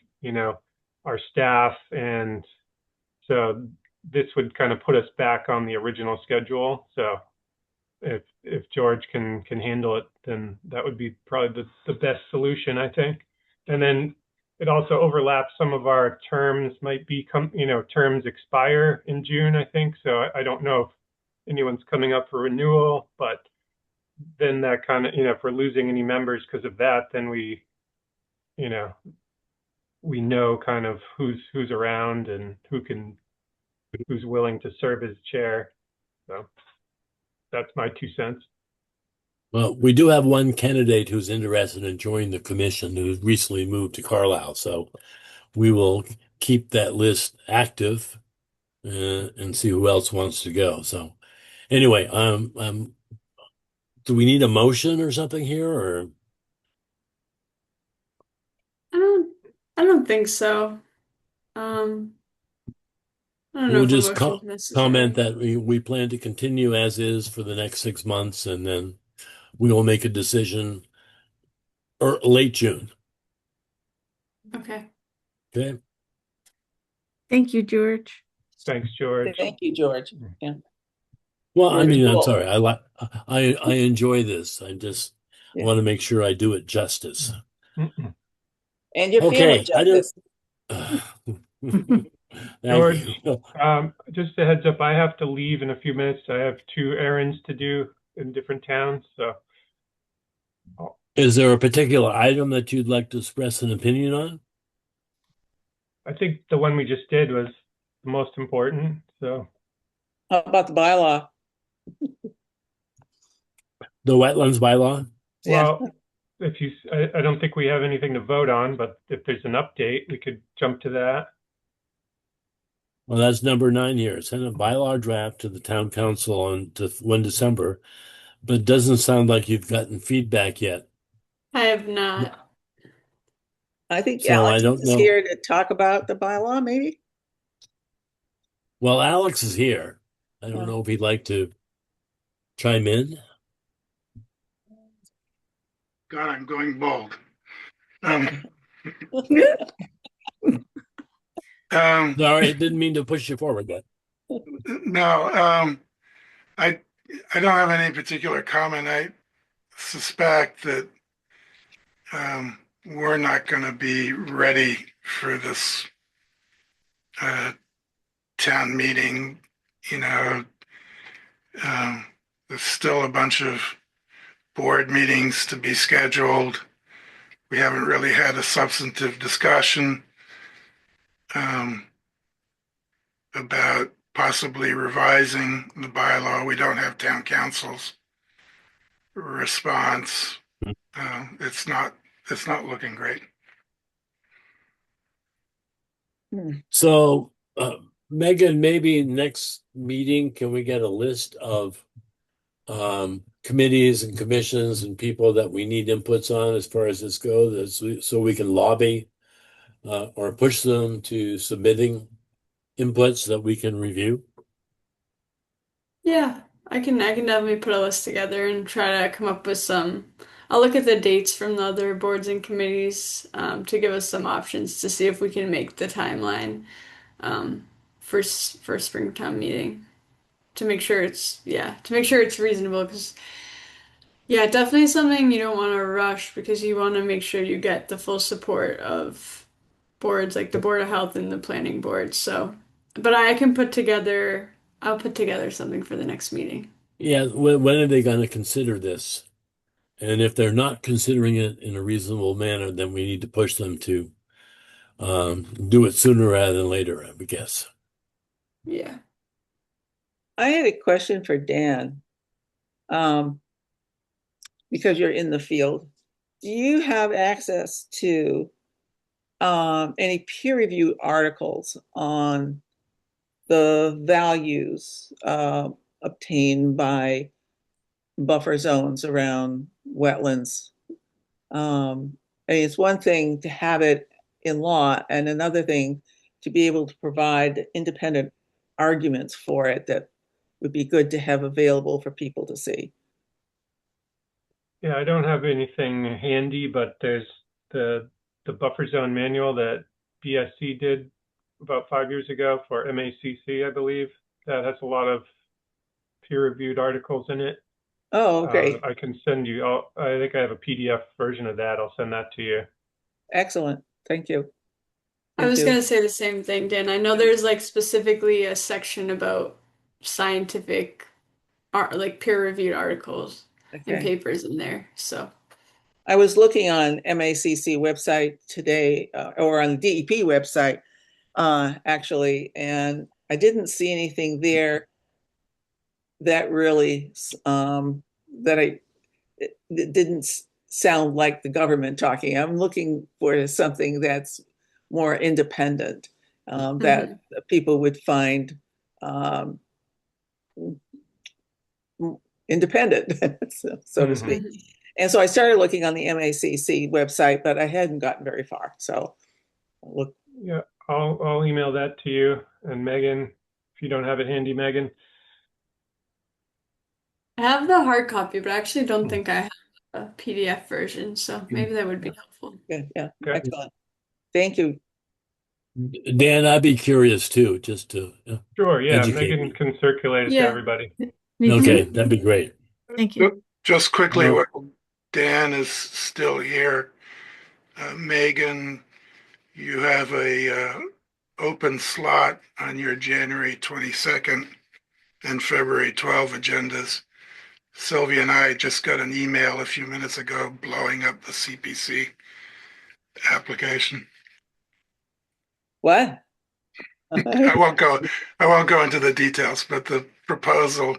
our staff, and so this would kind of put us back on the original schedule. So if George can handle it, then that would be probably the best solution, I think. And then it also overlaps some of our terms might terms expire in June, I think. So I don't know if anyone's coming up for renewal, but then that kind of, if we're losing any members because of that, then we know kind of who's around and who's willing to serve as chair. So that's my 2 cents. Well, we do have one candidate who's interested in joining the commission who's recently moved to Carlisle. So we will keep that list active and see who else wants to go. So anyway, do we need a motion or something here, or? I don't think so. I don't know We'll if a just motion is necessary. comment that we plan to continue as is for the next 6 months, and then we will make a decision or late June. Okay. Okay. Thank you, George. Thanks, George. Thank you, George. Yeah. Well, I mean, I'm Cool. sorry. I enjoy this. I just want to make sure I do it justice. Mm-mm. And your family justice. George, you. just a heads up, I have to leave in a few minutes. I have 2 errands to do in different towns. So Is there a particular item that you'd like to express an opinion on? I think the one we just did was the most important. So How about the bylaw? The wetlands bylaw? well, I don't think we have anything to vote on, but if there's an update, we could jump to that. Well, that's number 9 here. Send a bylaw draft to the town council on 1 December, but it doesn't sound like you've gotten feedback yet. I have not. I think So Alex I don't is know. here to talk about the bylaw, maybe? Well, Alex is here. I don't know if he'd like to chime in. God, I'm going bald. Sorry, I didn't mean to push you forward, but No, I don't have any particular comment. I suspect that we're not going to be ready for this town meeting. There's still a bunch of board meetings to be scheduled. We haven't really had a substantive discussion about possibly revising the bylaw. We don't have town council's response. It's not looking great. So, Megan, maybe next meeting, can we get a list of committees and commissions and people that we need inputs on as far as this goes, so we can lobby or push them to submitting inputs that we can review? Yeah, I can definitely put a list together and try to come up with some. I'll look at the dates from the other boards and committees to give us some options to see if we can make the timeline for Springtown meeting to make sure it's reasonable because yeah, definitely something you don't want to rush because you want to make sure you get the full support of boards like the Board of Health and the Planning Board. So, but I'll put together something for the next meeting. Yeah, when are they going to consider this? And if they're not considering it in a reasonable manner, then we need to push them to do it sooner rather than later, I would guess. Yeah. I had a question for Dan. Because you're in the field, do you have access to any peer-reviewed articles on the values obtained by buffer zones around wetlands? I mean, it's one thing to have it in law, and another thing to be able to provide independent arguments for it that would be good to have available for people to see. Yeah, I don't have anything handy, but there's the buffer zone manual that BSC did about 5 years ago for MACC, I believe. That has a lot of peer-reviewed articles in it. Oh, great. I can send you, I think I have a PDF version of that. I'll send that to you. Excellent. Thank you. I was going to say the same thing, Dan. I know there's like specifically a section about scientific art, like peer-reviewed articles and papers in there. So I was looking on MACC website today, or on the DEP website, actually, and I didn't see anything there that really it didn't sound like the government talking. I'm looking for something that's more independent, that people would find independent, so to speak. And so I started looking on the MACC website, but I hadn't gotten very far. So look. Yeah, I'll email that to you. And Megan, if you don't have it handy, Megan. I have the hard copy, but I actually don't think I have a PDF version. So maybe that would be helpful. Yeah, excellent. Thank you. Dan, I'd be curious too, just to Sure, yeah, educate Megan me. can circulate it to everybody. Okay, that'd be great. Thank you. Just quickly, Dan is still here. Megan, you have a open slot on your January 22nd and February 12 agendas. Sylvia and I just got an email a few minutes ago blowing up the CPC application. What? I won't go into the details, but the proposal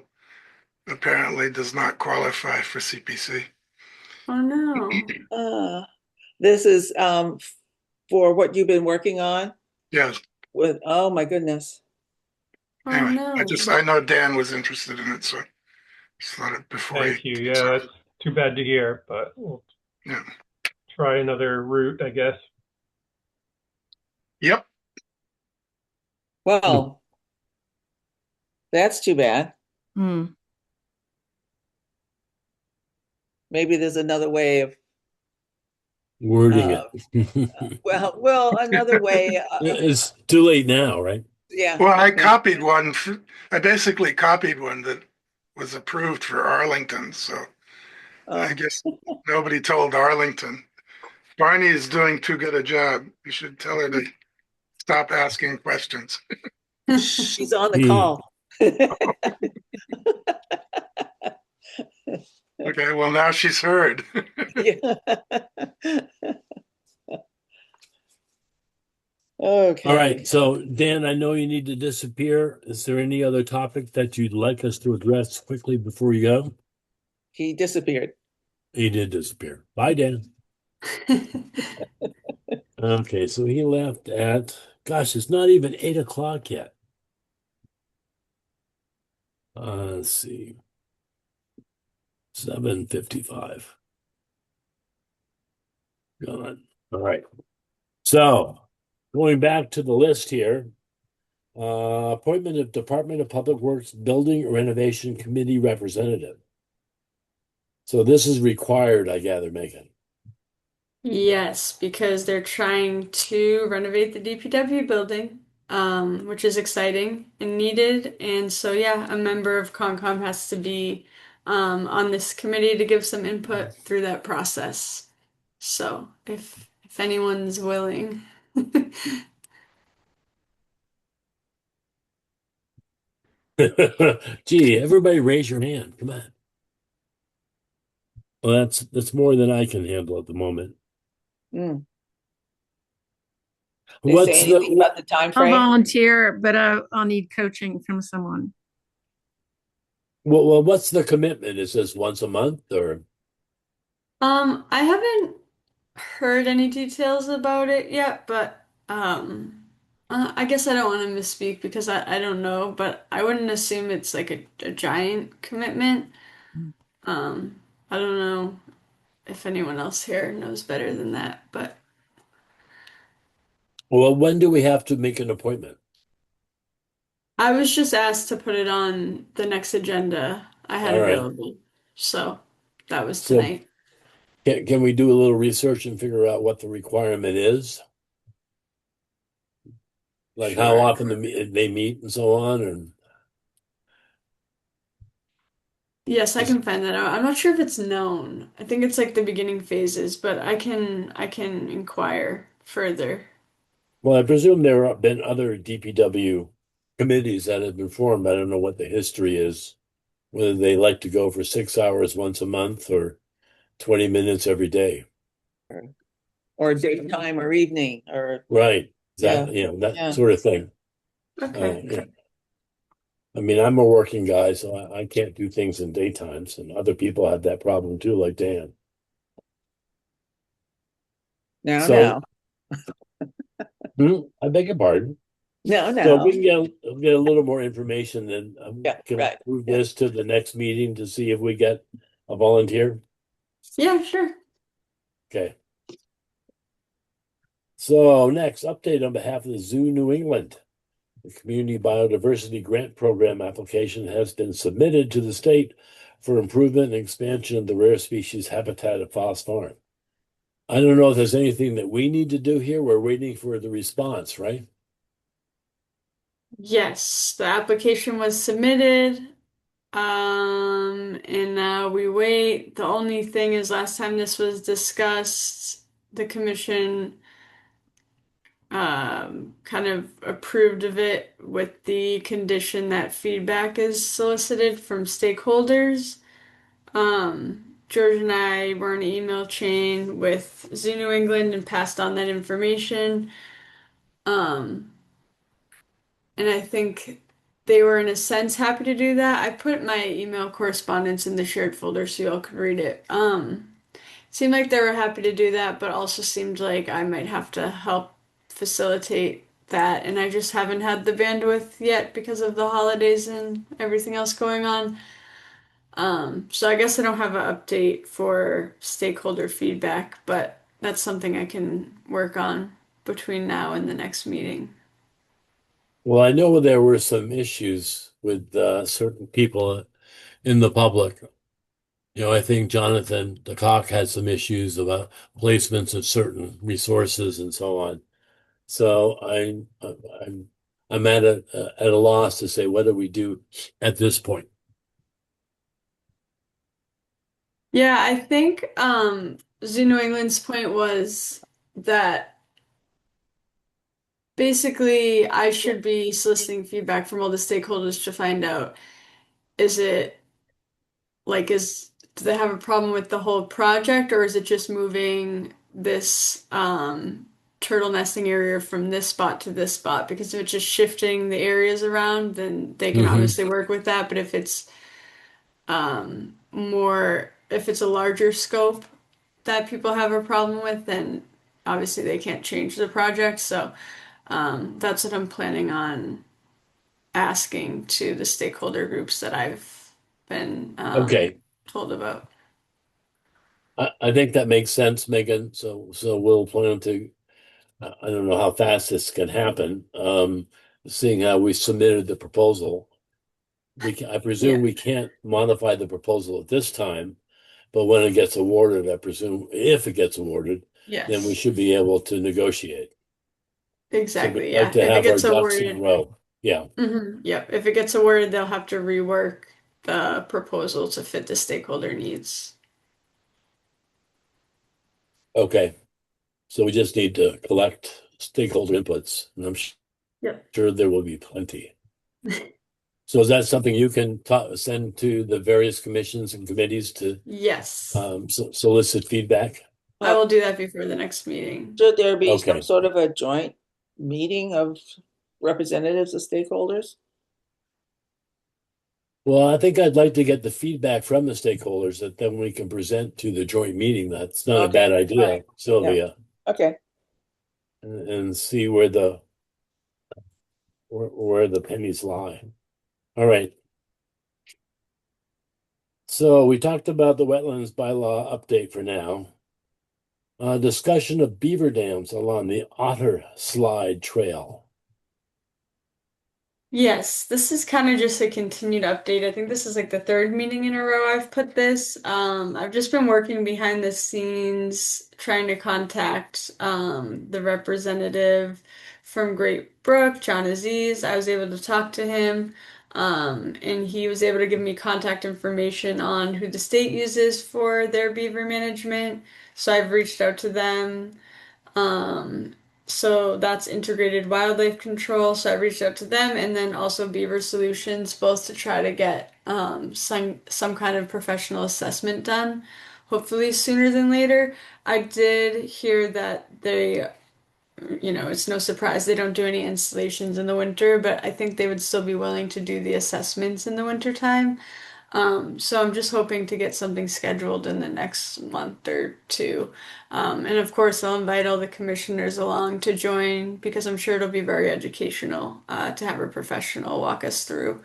apparently does not qualify for CPC. Oh no. This is for what you've been working on? Yes. Oh my goodness. Anyway, no. I know Dan was interested in it, so just thought it before. Thank you. Yeah, that's too bad to hear, but we'll try another route, I guess. Yep. Well, that's too bad. Maybe there's another way of wording it. well, another way. It's too late now, right? Yeah. Well, I copied one. I basically copied one that was approved for Arlington. So I guess nobody told Arlington. Barney is doing too good a job. You should tell her to stop asking questions. She's on the call. Okay, well, now she's heard. Okay. All right, so Dan, I know you need to disappear. Is there any other topic that you'd like us to address quickly before you go? He disappeared. He did disappear. Bye, Dan. Okay, so he left at, gosh, it's not even 8 o'clock yet. Let's see, 7:55. Gone. All right. So going back to the list here, appointment of Department of Public Works Building Renovation Committee representative. So this is required, I gather, Megan. Yes, because they're trying to renovate the DPW building, which is exciting and needed. And so, yeah, a member of Concom has to be on this committee to give some input through that process. So, if anyone's willing. Gee, everybody raise your hand. Come on. Well, that's more than I can handle at the moment. Mm. They say What's anything about the time I'll frame? volunteer, but I'll need coaching from someone. well, what's the commitment? Is this once a month or? I haven't heard any details about it yet, but I guess I don't want to misspeak because I don't know, but I wouldn't assume it's like a giant commitment. I don't know if anyone else here knows better than that, but Well, when do we have to make an appointment? I was just asked to put it on the next agenda I had All right. available. So that was So tonight. can we do a little research and figure out what the requirement is? Like how Sure. often they meet and so on, and Yes, I just, can find that out. I'm not sure if it's known. I think it's like the beginning phases, but I can inquire further. well, I presume there have been other DPW committees that have been formed. I don't know what the history is, whether they like to go for 6 hours once a month or 20 minutes every day. Or daytime or evening or Right. yeah, Exactly. That yeah. sort of thing. Okay. Yeah. I mean, I'm a working guy, so I can't do things in daytimes, and other people have that problem too, like Dan. Now, So, now. I beg your pardon. No, So we no. can get a little more information, then Yeah, can we right. move Yeah. this to the next meeting to see if we get a volunteer? Yeah, sure. Okay. So next, update on behalf of the Zoo New England. The Community Biodiversity Grant Program application has been submitted to the state for improvement and expansion of the rare species habitat at Foss Farm. I don't know if there's anything that we need to do here. We're waiting for the response, right? Yes, the application was submitted. And now we wait. The only thing is last time this was discussed, the commission kind of approved of it with the condition that feedback is solicited from stakeholders. George and I were in an email chain with Zoo New England and passed on that information. Um, and I think they were in a sense happy to do that. I put my email correspondence in the shared folder so y'all could read it. Seemed like they were happy to do that, but also seemed like I might have to help facilitate that, and I just haven't had the bandwidth yet because of the holidays and everything else going on. So I guess I don't have an update for stakeholder feedback, but that's something I can work on between now and the next meeting. Well, I know there were some issues with certain people in the public. I think Jonathan DeCock had some issues about placements of certain resources and so on. So I'm at a loss to say what do we do at this point. Yeah, I think Zoo New England's point was that basically I should be soliciting feedback from all the stakeholders to find out is it like do they have a problem with the whole project or is it just moving this turtle nesting area from this spot to this spot, because if it's just shifting the areas around, then they can Mhm. obviously work with that. But if it's if it's a larger scope that people have a problem with, then obviously they can't change the project. So that's what I'm planning on asking to the stakeholder groups that I've been Okay. told about. I think that makes sense, Megan. So we'll plan to, I don't know how fast this can happen, seeing how we submitted the proposal. I presume Yeah. we can't modify the proposal at this time, but when it gets awarded, I presume if it gets awarded, then we Yes, should be able to negotiate. So exactly. we'd Yeah. like to If it have our gets ducks in a awarded, row. Yeah. yep. If it gets awarded, they'll have to rework the proposal to fit the stakeholder needs. Okay. So we just need to collect stakeholder inputs, and I'm Yep. sure there will be plenty. So is that something you can send to the various commissions and committees to Yes. solicit feedback? I will do that before the next meeting. Should there be Okay. some sort of a joint meeting of representatives of stakeholders? Well, I think I'd like to get the feedback from the stakeholders that then we can present to the joint meeting. That's not a bad idea, right. Sylvia, Okay. and see where the pennies lie. All right. So we talked about the wetlands bylaw update for now. Discussion of beaver dams along the Otter Slide Trail. Yes, this is kind of just a continued update. I think this is like the third meeting in a row I've put this. I've just been working behind the scenes trying to contact the representative from Great Brook, John Aziz. I was able to talk to him, and he was able to give me contact information on who the state uses for their beaver management. So I've reached out to them. Um, so that's Integrated Wildlife Control. So I reached out to them, and then also Beaver Solutions, both to try to get some kind of professional assessment done, hopefully sooner than later. I did hear that it's no surprise they don't do any installations in the winter, but I think they would still be willing to do the assessments in the winter time. So I'm just hoping to get something scheduled in the next month or two. And of course, I'll invite all the commissioners along to join because I'm sure it'll be very educational to have a professional walk us through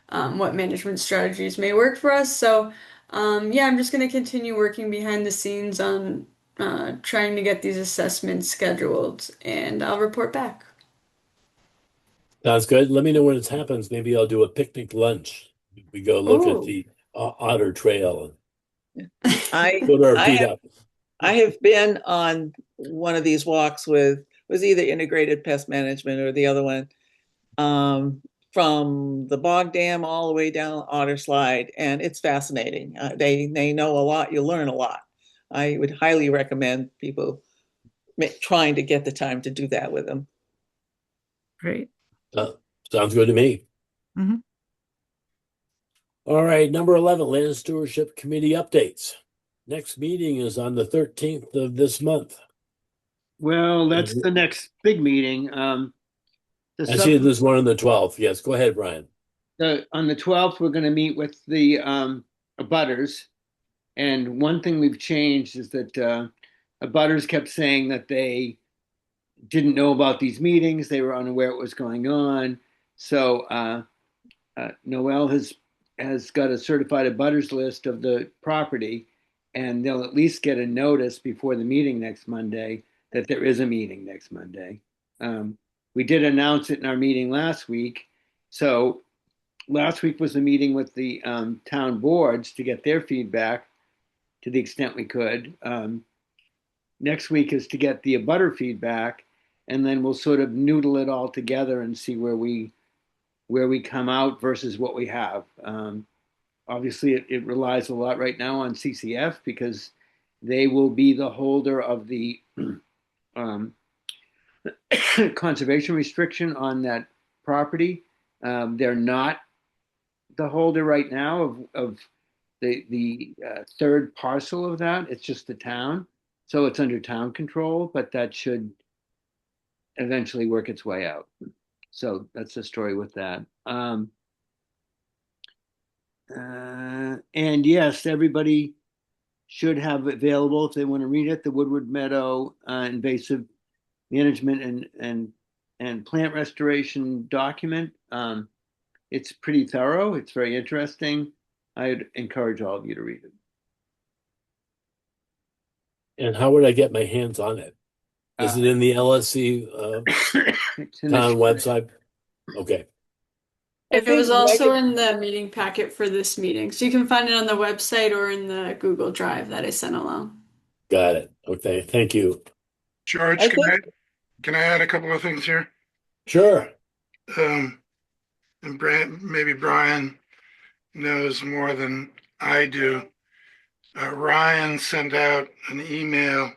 what management strategies may work for us. So, yeah, I'm just going to continue working behind the scenes on trying to get these assessments scheduled, and I'll report back. Sounds good. Let me know when it happens. Maybe I'll do a picnic lunch. We go look at Ooh. the Otter Trail and I put our I feet have up. I have been on one of these walks with was either Integrated Pest Management or the other one, from the Bog Dam all the way down Otter Slide, and it's fascinating. They know a lot. You learn a lot. I would highly recommend people trying to get the time to do that with them. Great. Sounds good to me. Mhm. All right, number 11, Land Stewardship Committee updates. Next meeting is on the 13th of this month. Well, that's the next big meeting. I see there's one on the 12th. Yes, go ahead, Brian. On the 12th, we're going to meet with the abutters. And one thing we've changed is that abutters kept saying that they didn't know about these meetings. They were unaware what was going on. So Noel has got a certified abutters list of the property, and they'll at least get a notice before the meeting next Monday that there is a meeting next Monday. We did announce it in our meeting last week. So last week was a meeting with the town boards to get their feedback to the extent we could. Next week is to get the abutter feedback, and then we'll sort of noodle it all together and see where we come out versus what we have. Obviously, it relies a lot right now on CCF because they will be the holder of the conservation restriction on that property. They're not the holder right now of the third parcel of that. It's just the town. So it's under town control, but that should eventually work its way out. So that's the story with that. And yes, everybody should have available, if they want to read it, the Woodward Meadow invasive management and plant restoration document. It's pretty thorough. It's very interesting. I'd encourage all of you to read it. And how would I get my hands on it? Is it in the LSC It's in the town website? Okay. It was also in the meeting packet for this meeting, so you can find it on the website or in the Google Drive that I sent along. Got it. Okay. Thank you. George, can I add a couple of things here? Sure. And maybe Brian knows more than I do. Ryan sent out an email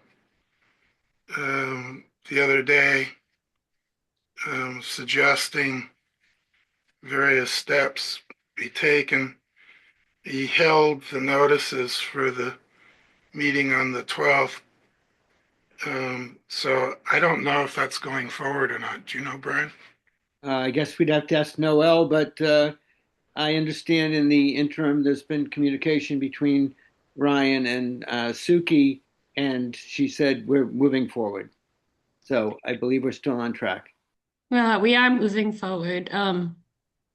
the other day suggesting various steps be taken. He held the notices for the meeting on the 12th. So I don't know if that's going forward or not. Do you know, Brian? I guess we'd have to ask Noel, but I understand in the interim there's been communication between Ryan and Suki, and she said we're moving forward. So I believe we're still on track. Well, we are moving forward.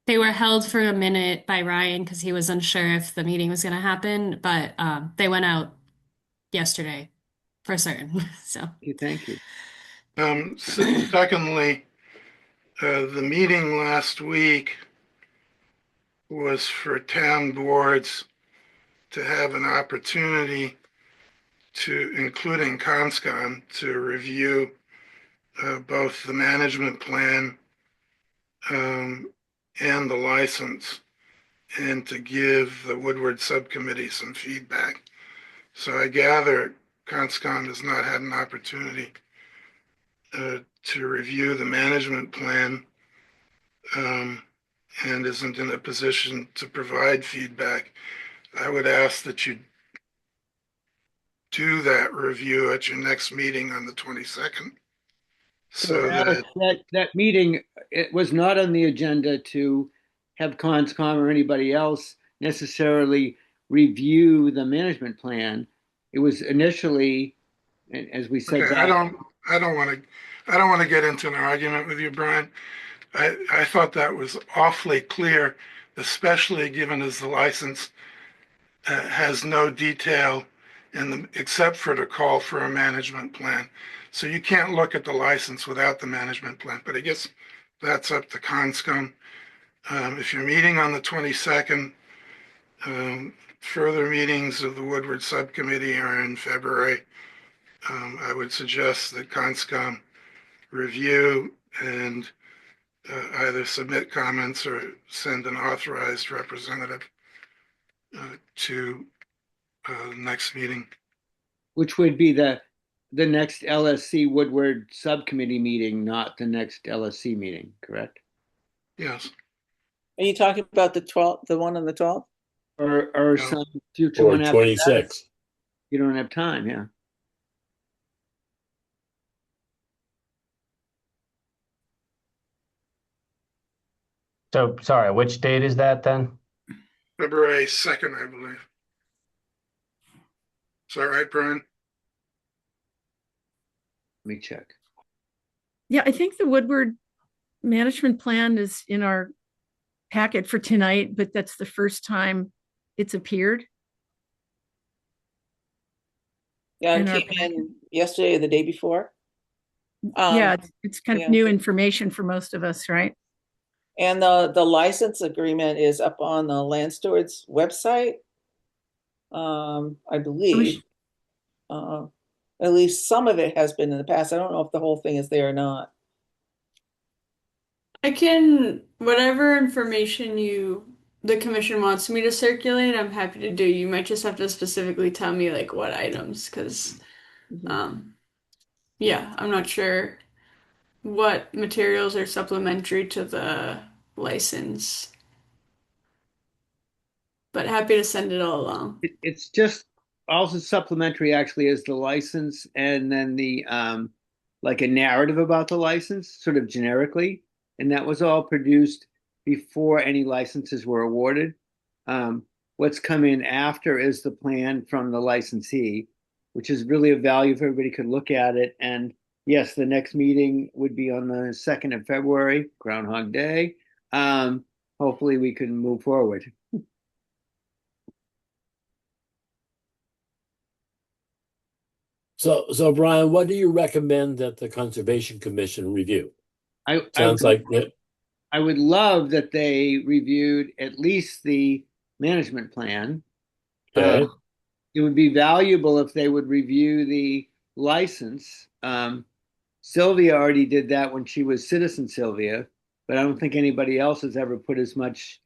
They were held for a minute by Ryan because he was unsure if the meeting was going to happen, but they went out yesterday for certain. So Thank you. Secondly, the meeting last week was for town boards to have an opportunity to, including Conscom, to review both the management plan and the license, and to give the Woodward subcommittee some feedback. So I gather Conscom has not had an opportunity to review the management plan and isn't in a position to provide feedback. I would ask that you do that review at your next meeting on the 22nd. So Alex, that meeting, it was not on the agenda to have Conscom or anybody else necessarily review the management plan. It was initially, as we said, okay, I don't want to get into an argument with you, Brian. I thought that was awfully clear, especially given as the license has no detail except for the call for a management plan. So you can't look at the license without the management plan, but I guess that's up to Conscom. If you're meeting on the 22nd, further meetings of the Woodward subcommittee are in February. I would suggest that Conscom review and either submit comments or send an authorized representative to the next meeting. which would be the next LSC Woodward subcommittee meeting, not the next LSC meeting, correct? Yes. Are you talking about the 12th, the one on the 12th? Or No. some future Or one after that? 26. You don't have time, yeah. So, sorry, which date is that then? February 2nd, I believe. Is that right, Brian? Let me check. Yeah, I think the Woodward management plan is in our packet for tonight, but that's the first time it's appeared. Yeah, In it our came in yesterday or the day before. Yeah, it's kind yeah. of new information for most of us, right? And the license agreement is up on the land steward's website. I believe. At least some of it has been in the past. I don't know if the whole thing is there or not. I can, whatever information the commission wants me to circulate, I'm happy to do. You might just have to specifically tell me like what items, because yeah, I'm not sure what materials are supplementary to the license, but happy to send it all along. It's just also supplementary actually is the license and then the like a narrative about the license, sort of generically, and that was all produced before any licenses were awarded. What's come in after is the plan from the licensee, which is really of value if everybody could look at it. And yes, the next meeting would be on the 2nd of February, Groundhog Day. Hopefully we can move forward. So Brian, what do you recommend that the Conservation Commission review? Sounds like I would love that they reviewed at least the management plan. okay. It would be valuable if they would review the license. Sylvia already did that when she was Citizen Sylvia, but I don't think anybody else has ever put as much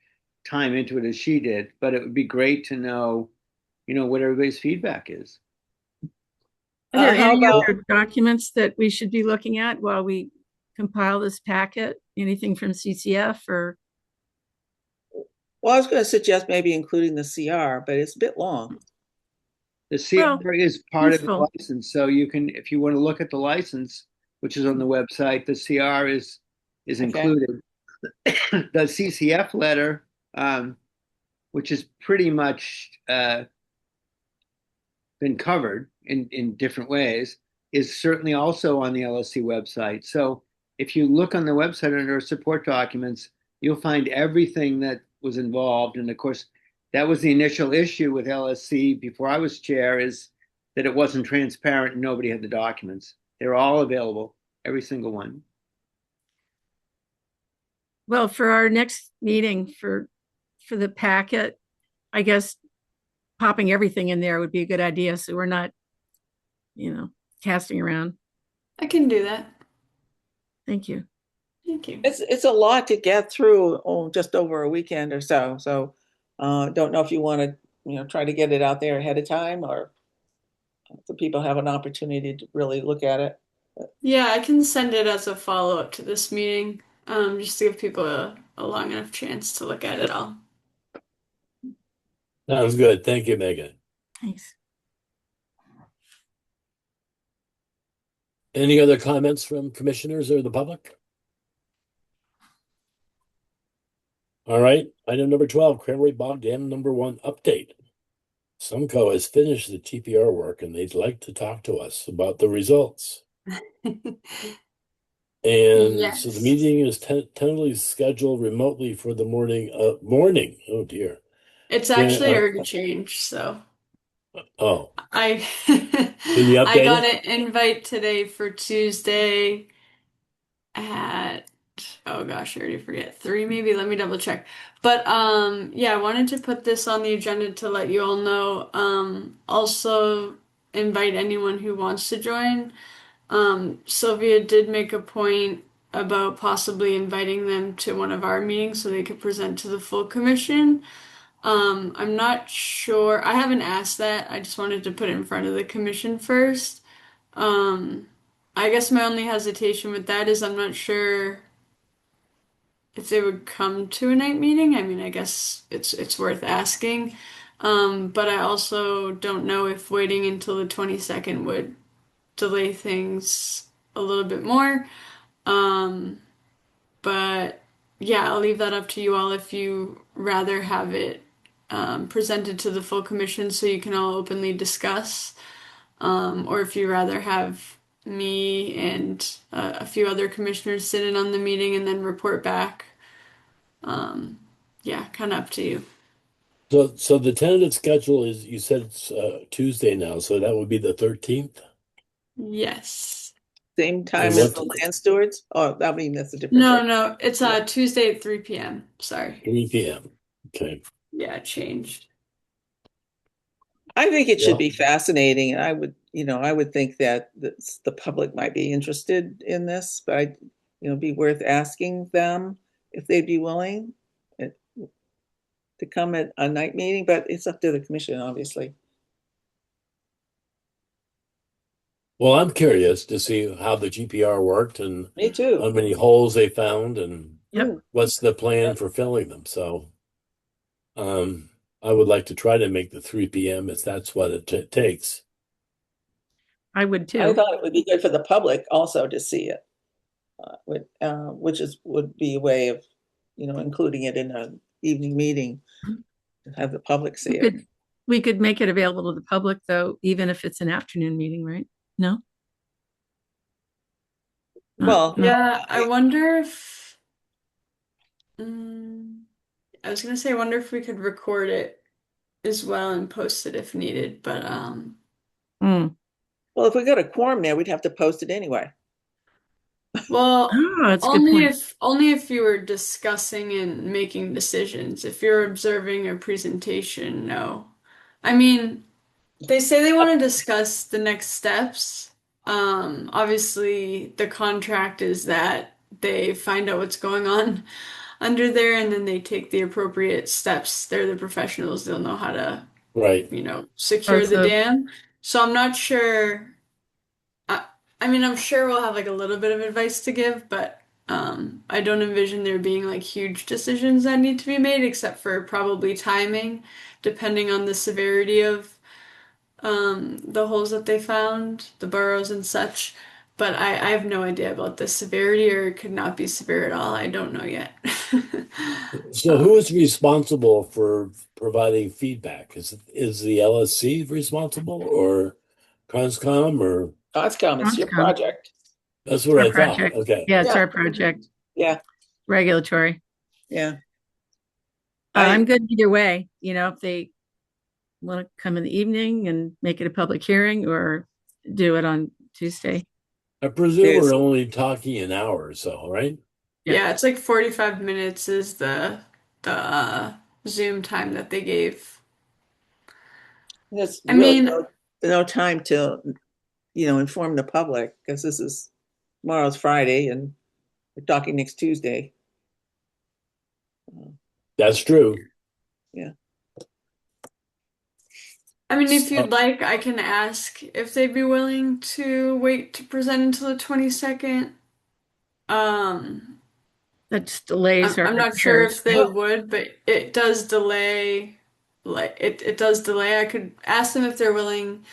time into it as she did. But it would be great to know, what everybody's feedback is. Are there how any about- other documents that we should be looking at while we compile this packet? Anything from CCF or? Well, I was going to suggest maybe including the CR, but it's a bit long. The CR is part of the useful. license, so you can, if you want to look at the license, which is on the website, the CR is included. The CCF letter, which is pretty much been covered in different ways, is certainly also on the LSC website. So if you look on the website under support documents, you'll find everything that was involved. And of course, that was the initial issue with LSC before I was chair, is that it wasn't transparent and nobody had the documents. They're all available, every single one. Well, for our next meeting for the packet, I guess popping everything in there would be a good idea. So we're not, casting around. I can do that. Thank you. Thank you. It's a lot to get through just over a weekend or so. So don't know if you want to, try to get it out there ahead of time, or so people have an opportunity to really look at it. Yeah, I can send it as a follow-up to this meeting, just to give people a long enough chance to look at it all. Sounds good. Thank you, Megan. Thanks. Any other comments from commissioners or the public? All right, item number 12, Cranberry Bog Dam #1 update. Sumco has finished the TPR work and they'd like to talk to us about the results. And so the Yes. meeting is tentatively scheduled remotely for the morning. Oh dear. It's Yeah, actually already changed, so Oh, I Can you I update got it? an invite today for Tuesday at, oh gosh, I already forget, 3 maybe. Let me double check. But yeah, I wanted to put this on the agenda to let you all know. Also invite anyone who wants to join. Sylvia did make a point about possibly inviting them to one of our meetings so they could present to the full commission. I'm not sure. I haven't asked that. I just wanted to put it in front of the commission first. I guess my only hesitation with that is I'm not sure if they would come to a night meeting. I mean, I guess it's worth asking. But I also don't know if waiting until the 22nd would delay things a little bit more. But yeah, I'll leave that up to you all if you rather have it presented to the full commission so you can all openly discuss, or if you rather have me and a few other commissioners sit in on the meeting and then report back. Yeah, kind of up to you. So the tentative schedule is, you said it's Tuesday now, so that would be the 13th? Yes. Same time And as what- the land stewards? Oh, I mean, that's a different No, day. no, it's Tuesday at 3 p.m. Sorry. 3 p.m. Okay. Yeah, it changed. I think it Yeah. should be fascinating, and I would think that the public might be interested in this, but be worth asking them if they'd be willing to come at a night meeting, but it's up to the commission, obviously. Well, I'm curious to see how the GPR worked and Me too. how many holes they found and Yep. what's the plan for filling them. So I would like to try to make the 3 p.m. if that's what it takes. I would I too. thought it would be good for the public also to see it, which would be a way of, including it in an evening meeting, to have the public see We it. could, we could make it available to the public though, even if it's an afternoon meeting, right? No? Well, Yeah, I wonder if I was gonna say I wonder if we could record it as well and post it if needed, but Mm. well, if we got a quorum there, we'd have to post it anyway. well, Oh, that's a good point. only if you were discussing and making decisions. If you're observing a presentation, no. I mean, they say they want to discuss the next steps. Obviously, the contract is that they find out what's going on under there and then they take the appropriate steps. They're the professionals, they'll know how to, Right. secure the Also- dam. So I'm not sure. I mean, I'm sure we'll have like a little bit of advice to give, but I don't envision there being like huge decisions that need to be made, except for probably timing, depending on the severity of the holes that they found, the burrows and such. But I have no idea about the severity, or it could not be severe at all. I don't know yet. So who is responsible for providing feedback? Is the LSC responsible or Conscom or Conscom, it's your Conscom. project. that's what Our I thought. project. Okay. Yeah, it's Yeah. our project, Yeah, regulatory. yeah. I'm good either way, if they want to come in the evening and make it a public hearing or do it on Tuesday. I presume Yes. we're only talking an hour or so, right? Yeah. Yeah, it's like 45 minutes is the Zoom time that they gave. There's I really mean- no time to, inform the public, because tomorrow's Friday and we're talking next Tuesday. That's true. I mean, if you'd like, I can ask if they'd be willing to wait to present until the 22nd. That just delays I'm our not sure if they repairs. would, but it does delay. Like it does delay. I could ask them if they're willing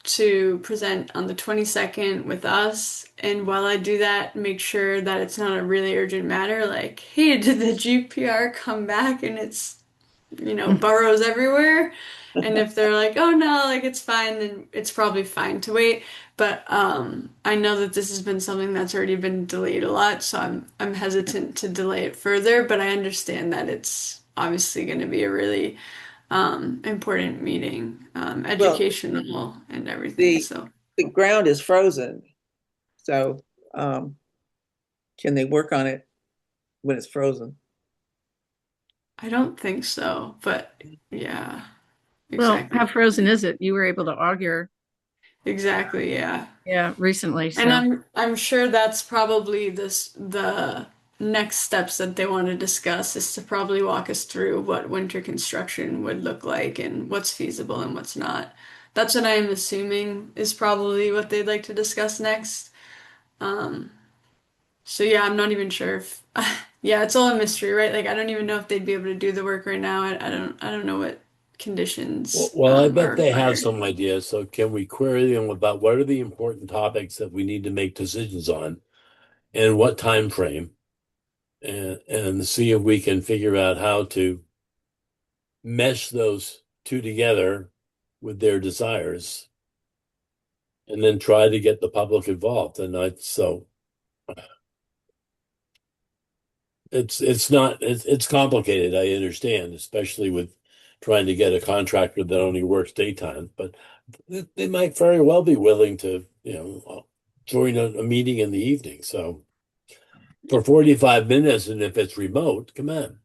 to present on the 22nd with us, and while I do that, make sure that it's not a really urgent matter. Like, hey, did the GPR come back and it's burrows everywhere? And if they're like, oh no, like it's fine, then it's probably fine to wait. But I know that this has been something that's already been delayed a lot, so I'm hesitant to delay it further. But I understand that it's obviously going to be a really important meeting, educational and everything. So The ground is frozen, so can they work on it when it's frozen? I don't think so, but yeah, Well, exactly. how frozen is it? You were able to augur, Exactly, yeah. recently. So And I'm sure that's probably the next steps that they want to discuss is to probably walk us through what winter construction would look like and what's feasible and what's not. That's what I'm assuming is probably what they'd like to discuss next. So yeah, I'm not even sure if yeah, it's all a mystery, right? Like I don't even know if they'd be able to do the work right now. I don't know what conditions Well, I are bet they have required. some ideas. So can we query them about what are the important topics that we need to make decisions on and what time frame? And see if we can figure out how to mesh those two together with their desires and then try to get the public involved. And it's complicated, I understand, especially with trying to get a contractor that only works daytime, but they might very well be willing to, join a meeting in the evening. So for 45 minutes, and if it's remote, come on.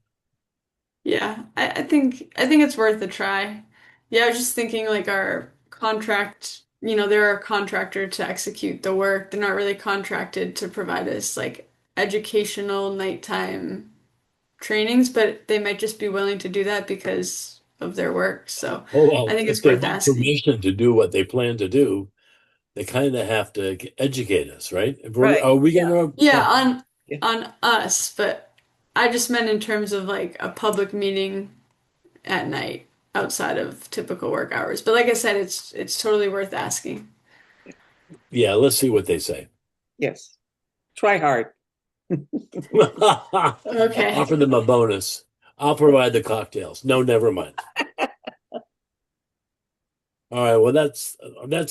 Yeah, I think it's worth a try. Yeah, I was just thinking like our contract, they're our contractor to execute the work. They're not really contracted to provide us like educational nighttime trainings, but they might just be willing to do that because of their work. So Oh, well, I think it's if they worth want asking. permission to do what they plan to do, they kind of have to educate us, right? Right. Are we gonna? Yeah, Yeah. on us, but I just meant in terms of like a public meeting at night outside of typical work hours. But like I said, it's totally worth asking. Yeah, let's see what they say. Yes. Try hard. Okay. Offer them a bonus. I'll provide the cocktails. No, never mind. All right. Well, that's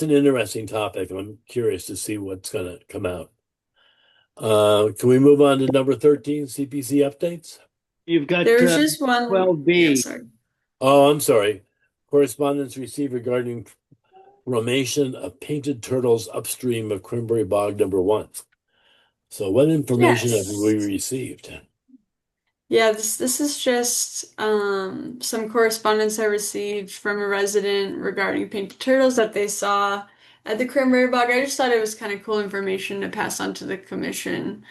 an interesting topic. I'm curious to see what's going to come out. Can we move on to number 13, CPC updates? You've got There was just one. 12B. Yeah, sorry. Oh, I'm sorry. Correspondence received regarding formation of painted turtles upstream of Cranberry Bog number 1. So what information have we Yes. received? Yeah, this is just some correspondence I received from a resident regarding painted turtles that they saw at the Cranberry Bog. I just thought it was kind of cool information to pass on to the commission.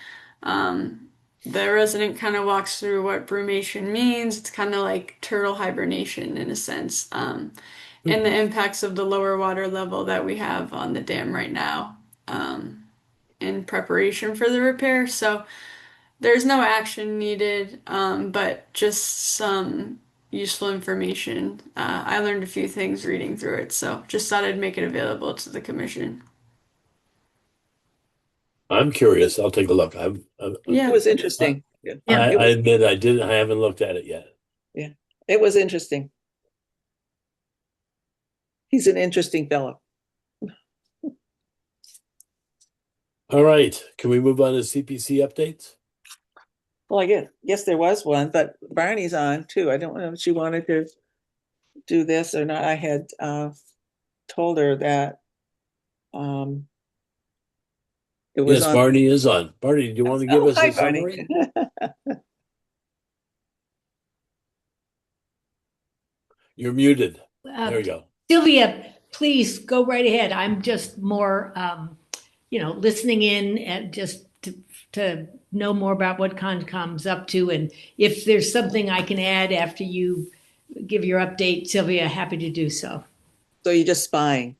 The resident kind of walks through what brumation means. It's kind of like turtle hibernation in a sense, and the impacts of the lower water level that we have on the dam right now, in preparation for the repair. So there's no action needed, but just some useful information. I learned a few things reading through it, so just thought I'd make it available to the commission. I'm curious. I'll take a look. Yeah. It was interesting. Yeah. I It was- admit I haven't looked at it yet. Yeah, it was interesting. He's an interesting fellow. All right. Can we move on to CPC updates? Well, I guess there was one, but Barney's on too. I don't know if she wanted to do this or not. I had told her that it was Yes, on. Barney is on. Barney, do you want to give Oh, us hi, a summary? Barney. You're muted. There you go. Sylvia, please go right ahead. I'm just more, listening in and just to know more about what Concom's up to. And if there's something I can add after you give your update, Sylvia, happy to do so. So you're just spying.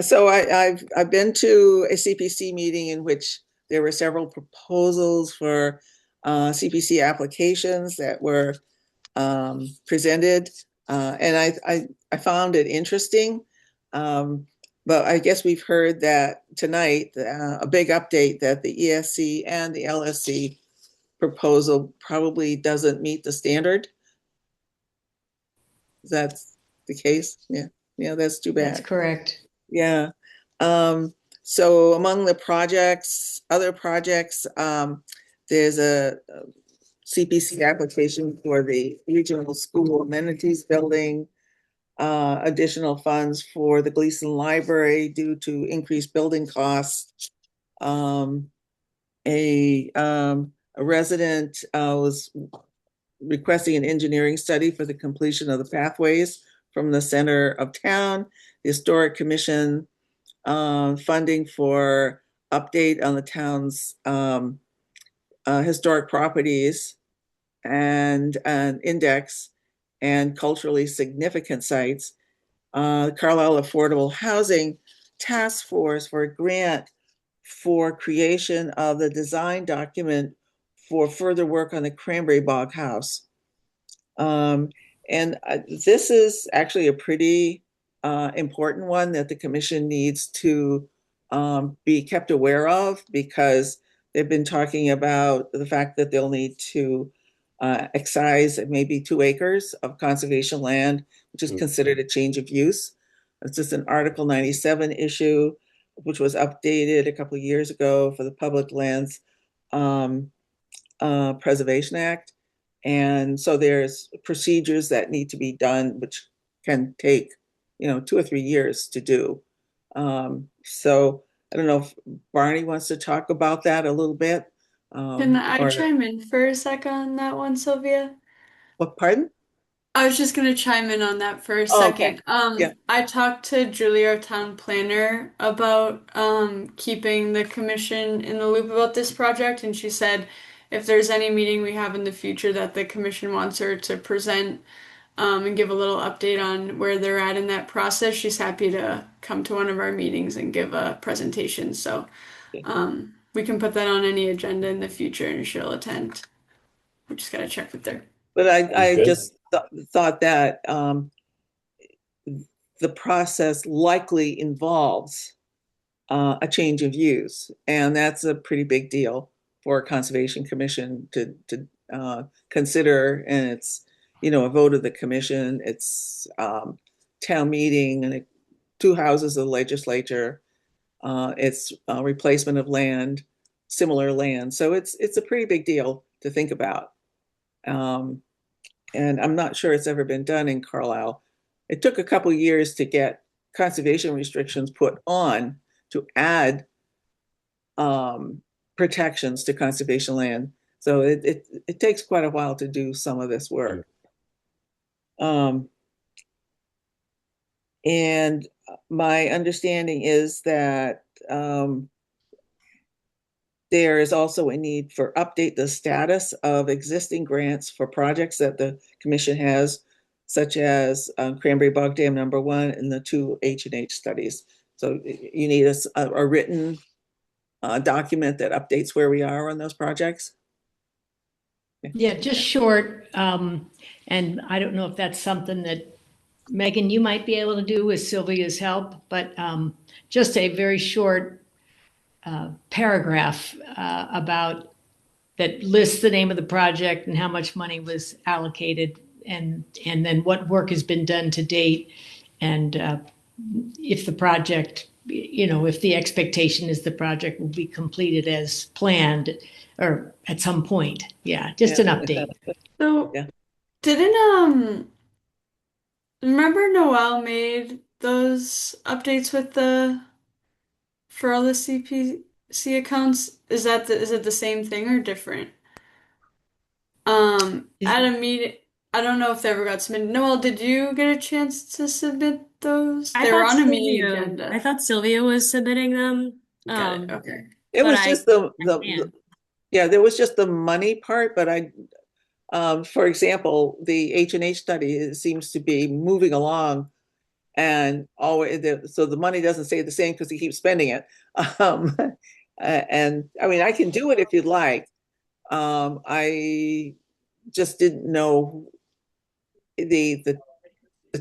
So I've been to a CPC meeting in which there were several proposals for CPC applications that were presented, and I found it interesting. But I guess we've heard that tonight a big update that the ESC and the LSC proposal probably doesn't meet the standard. That's the case. Yeah, that's too bad. That's correct. Yeah. So among the other projects, there's a CPC application for the regional school amenities building, additional funds for the Gleason Library due to increased building costs. A resident was requesting an engineering study for the completion of the pathways from the center of town. The Historic Commission funding for update on the town's historic properties and an index and culturally significant sites. Carlisle Affordable Housing Task Force for a grant for creation of the design document for further work on the Cranberry Bog House. And this is actually a pretty important one that the commission needs to be kept aware of, because they've been talking about the fact that they'll need to excise maybe 2 acres of conservation land, which is considered a change of use. It's just an Article 97 issue, which was updated a couple of years ago for the Public Lands Preservation Act. And so there's procedures that need to be done, which can take, 2 or 3 years to do. So I don't know if Barney wants to talk about that a little bit. Can I chime in for a second on that one, Sylvia? What, pardon? I was just gonna chime in on that for a Oh, okay. second. Yeah. I talked to Julie, our town planner, about keeping the commission in the loop about this project, and she said if there's any meeting we have in the future that the commission wants her to present and give a little update on where they're at in that process, she's happy to come to one of our meetings and give a presentation. So we can put that on any agenda in the future and she'll attend. We just gotta check with her. But I Okay. just thought that the process likely involves a change of use, and that's a pretty big deal for a conservation commission to consider. And it's, you know, a vote of the commission. It's town meeting and 2 houses of the legislature. It's replacement of land, similar land. So it's a pretty big deal to think about. And I'm not sure it's ever been done in Carlisle. It took a couple years to get conservation restrictions put on to add protections to conservation land. So it takes quite a while to do some of this work. And my understanding is that there is also a need for update the status of existing grants for projects that the commission has, such as Cranberry Bog Dam #1 and the 2 H&H studies. So you need a written document that updates where we are on those projects. Yeah, just short. And I don't know if that's something that Megan, you might be able to do with Sylvia's help, but just a very short paragraph about that lists the name of the project and how much money was allocated, and then what work has been done to date, and if the project, you know, if the expectation is the project will be completed as planned or at some point. Yeah, just an update. So Yeah. didn't remember Noel made those updates with for all the CPC accounts? Is it the same thing or different? At a meeting, I don't know if they ever got submitted. Noel, did you get a chance to submit those? I They were thought on a meeting Sylvia, agenda. I thought Sylvia was submitting them. Got it. Okay. It but was just the can. yeah, there was just the money part, but for example, the H&H study seems to be moving along, and always so the money doesn't stay the same because he keeps spending it. And I mean, I can do it if you'd like. I just didn't know the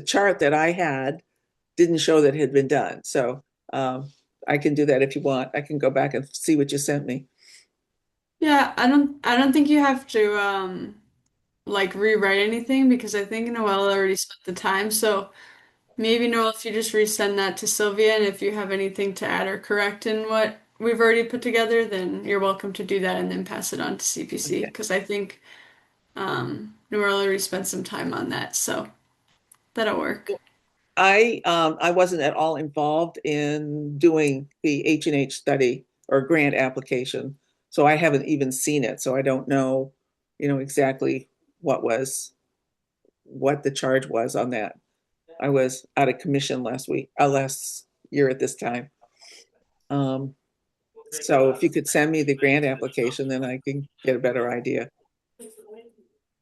chart that I had didn't show that it had been done. So I can do that if you want. I can go back and see what you sent me. Yeah, I don't think you have to like rewrite anything because I think Noel already spent the time. So maybe Noel, if you just resend that to Sylvia, and if you have anything to add or correct in what we've already put together, then you're welcome to do that and then pass it on to CPC because I think Noel already spent some time on that, so that'll work. I wasn't at all involved in doing the H&H study or grant application, so I haven't even seen it. So I don't know, you know, exactly what the charge was on that. I was out of commission last year at this time. So if you could send me the grant application, then I can get a better idea.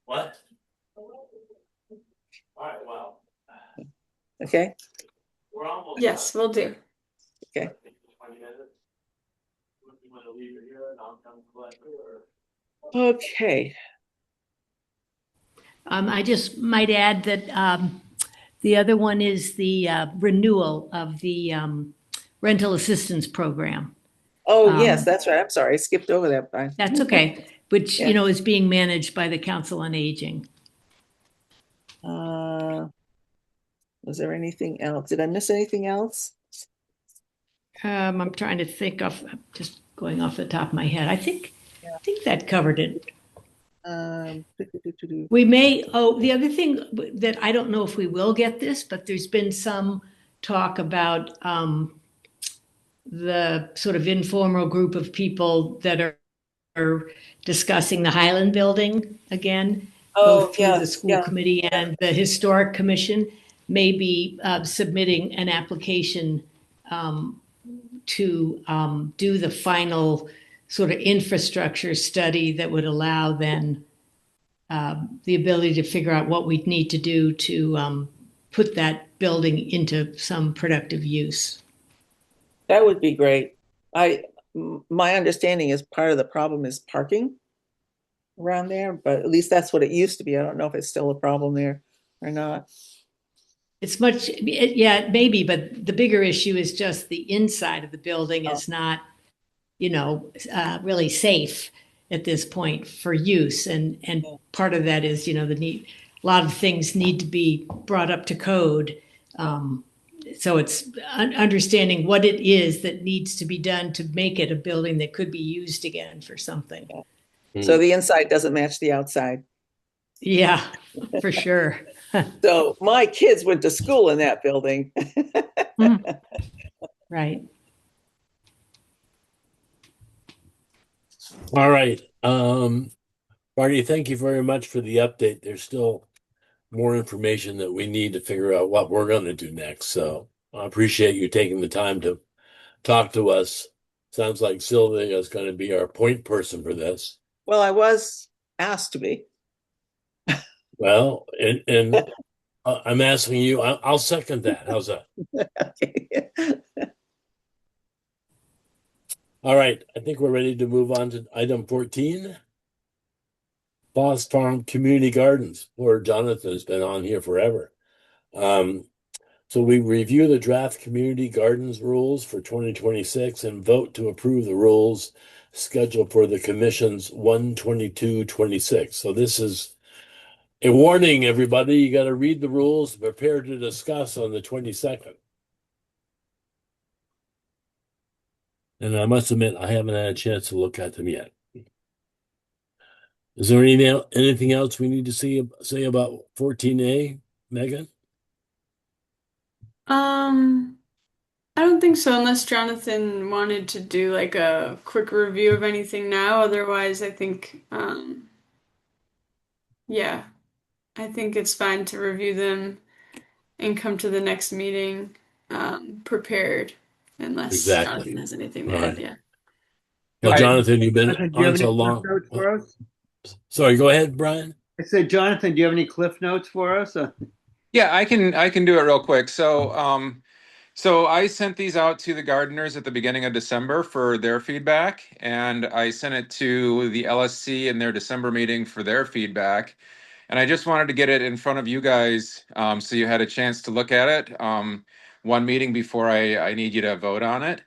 What? All right, wow. Okay. We're almost Yes, we'll do. Okay. Okay. I just might add that the other one is the renewal of the rental assistance program. Oh, yes, that's right. I'm sorry. I skipped over that. That's okay, which, Yeah. you know, is being managed by the Council on Aging. Was there anything else? Did I miss anything else? I'm trying to think of, just going off the top of my head. I think that covered it. We may, the other thing that I don't know if we will get this, but there's been some talk about the sort of informal group of people that are discussing the Highland Building again. Both through the school committee and the historic commission may be submitting an application to do the final sort of infrastructure study that would allow then the ability to figure out what we'd need to do to put that building into some productive use. That would be great. My understanding is part of the problem is parking around there, but at least that's what it used to be. I don't know if it's still a problem there or not. It's much, yeah, it may be, but the bigger issue is just the inside of the building is not, really safe at this point for use. And part of that is, a lot of things need to be brought up to code. So it's understanding what it is that needs to be done to make it a building that could be used again for something. So the inside doesn't match the outside. Yeah, for sure. So my kids went to school in that building. Right. All right. Barney, thank you very much for the update. There's still more information that we need to figure out what we're going to do next. So I appreciate you taking the time to talk to us. Sounds like Sylvia is going to be our point person for this. Well, I was asked to be. Well, and I'm asking you, I'll second that. How's that? Okay. All right. I think we're ready to move on to item 14. Boss Farm Community Gardens. Poor Jonathan's been on here forever. So we review the draft community gardens rules for 2026 and vote to approve the rules scheduled for the commission's 1/22/26. So this is a warning, everybody. You got to read the rules, prepare to discuss on the 22nd. And I must admit, I haven't had a chance to look at them yet. Is there anything else we need to say about 14A, Megan? I don't think so, unless Jonathan wanted to do like a quick review of anything now. Otherwise, I think, yeah, I think it's fine to review them and come to the next meeting, prepared, unless Exactly. Jonathan has anything to All add. right. Yeah. Well, Jonathan, you've been Jonathan, do you have on any so cliff long. notes for us? Sorry, go ahead, Brian. I said, Jonathan, do you have any cliff notes for us? Yeah, I can do it real quick. So I sent these out to the gardeners at the beginning of December for their feedback, and I sent it to the LSC in their December meeting for their feedback. And I just wanted to get it in front of you guys, so you had a chance to look at it, one meeting before I need you to vote on it,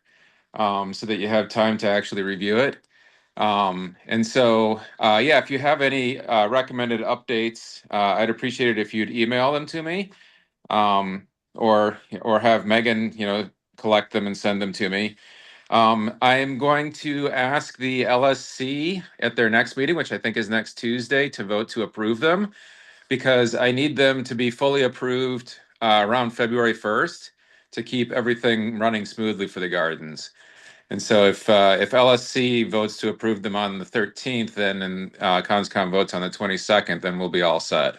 so that you have time to actually review it. Yeah, if you have any recommended updates, I'd appreciate it if you'd email them to me, or have Megan, collect them and send them to me. I'm going to ask the LSC at their next meeting, which I think is next Tuesday, to vote to approve them, because I need them to be fully approved around February 1st to keep everything running smoothly for the gardens. And so if LSC votes to approve them on the 13th, and CONSCOM votes on the 22nd, then we'll be all set.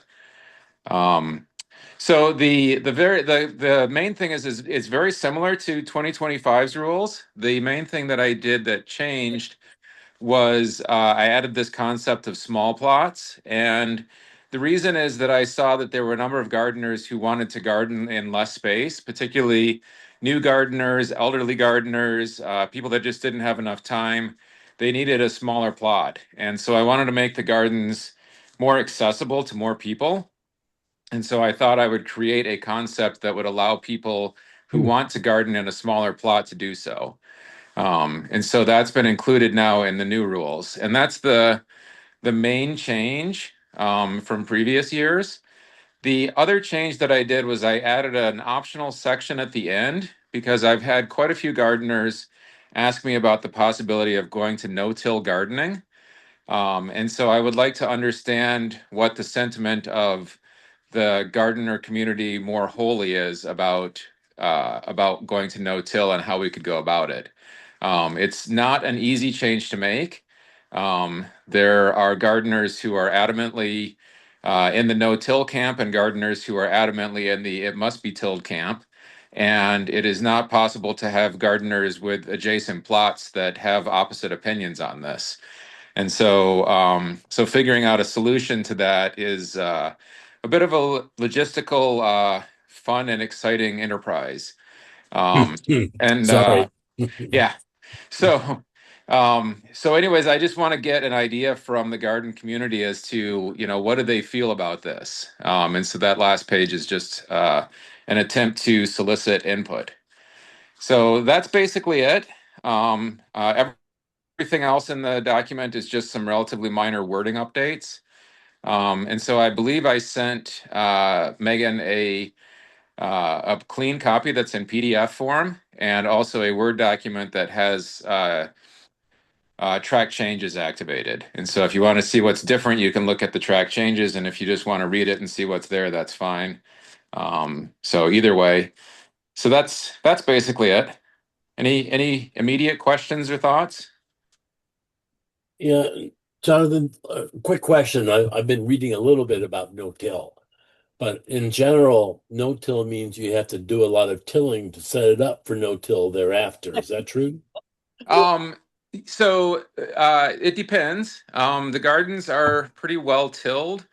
So the main thing is it's very similar to 2025's rules. The main thing that I did that changed was I added this concept of small plots. And the reason is that I saw that there were a number of gardeners who wanted to garden in less space, particularly new gardeners, elderly gardeners, people that just didn't have enough time. They needed a smaller plot. And so I wanted to make the gardens more accessible to more people. And so I thought I would create a concept that would allow people who want to garden in a smaller plot to do so. And so that's been included now in the new rules. And that's the main change from previous years. The other change that I did was I added an optional section at the end, because I've had quite a few gardeners ask me about the possibility of going to no-till gardening. And so I would like to understand what the sentiment of the gardener community more wholly is about going to no-till and how we could go about it. It's not an easy change to make. There are gardeners who are adamantly in the no-till camp, and gardeners who are adamantly in the it must be tilled camp. And it is not possible to have gardeners with adjacent plots that have opposite opinions on this. And so, figuring out a solution to that is a bit of a logistical, fun and exciting enterprise. Sorry. Yeah. So So anyways, I just want to get an idea from the garden community as to, what do they feel about this? And so that last page is just an attempt to solicit input. So that's basically it. Everything else in the document is just some relatively minor wording updates. And so I believe I sent Megan a clean copy that's in PDF form, and also a Word document that has track changes activated. And so if you want to see what's different, you can look at the track changes. And if you just want to read it and see what's there, that's fine. So either way, so that's basically it. Any immediate questions or thoughts? Yeah, Jonathan, quick question. I've been reading a little bit about no-till, but in general, no-till means you have to do a lot of tilling to set it up for no-till thereafter. Is that true? So it depends. The gardens are pretty well tilled,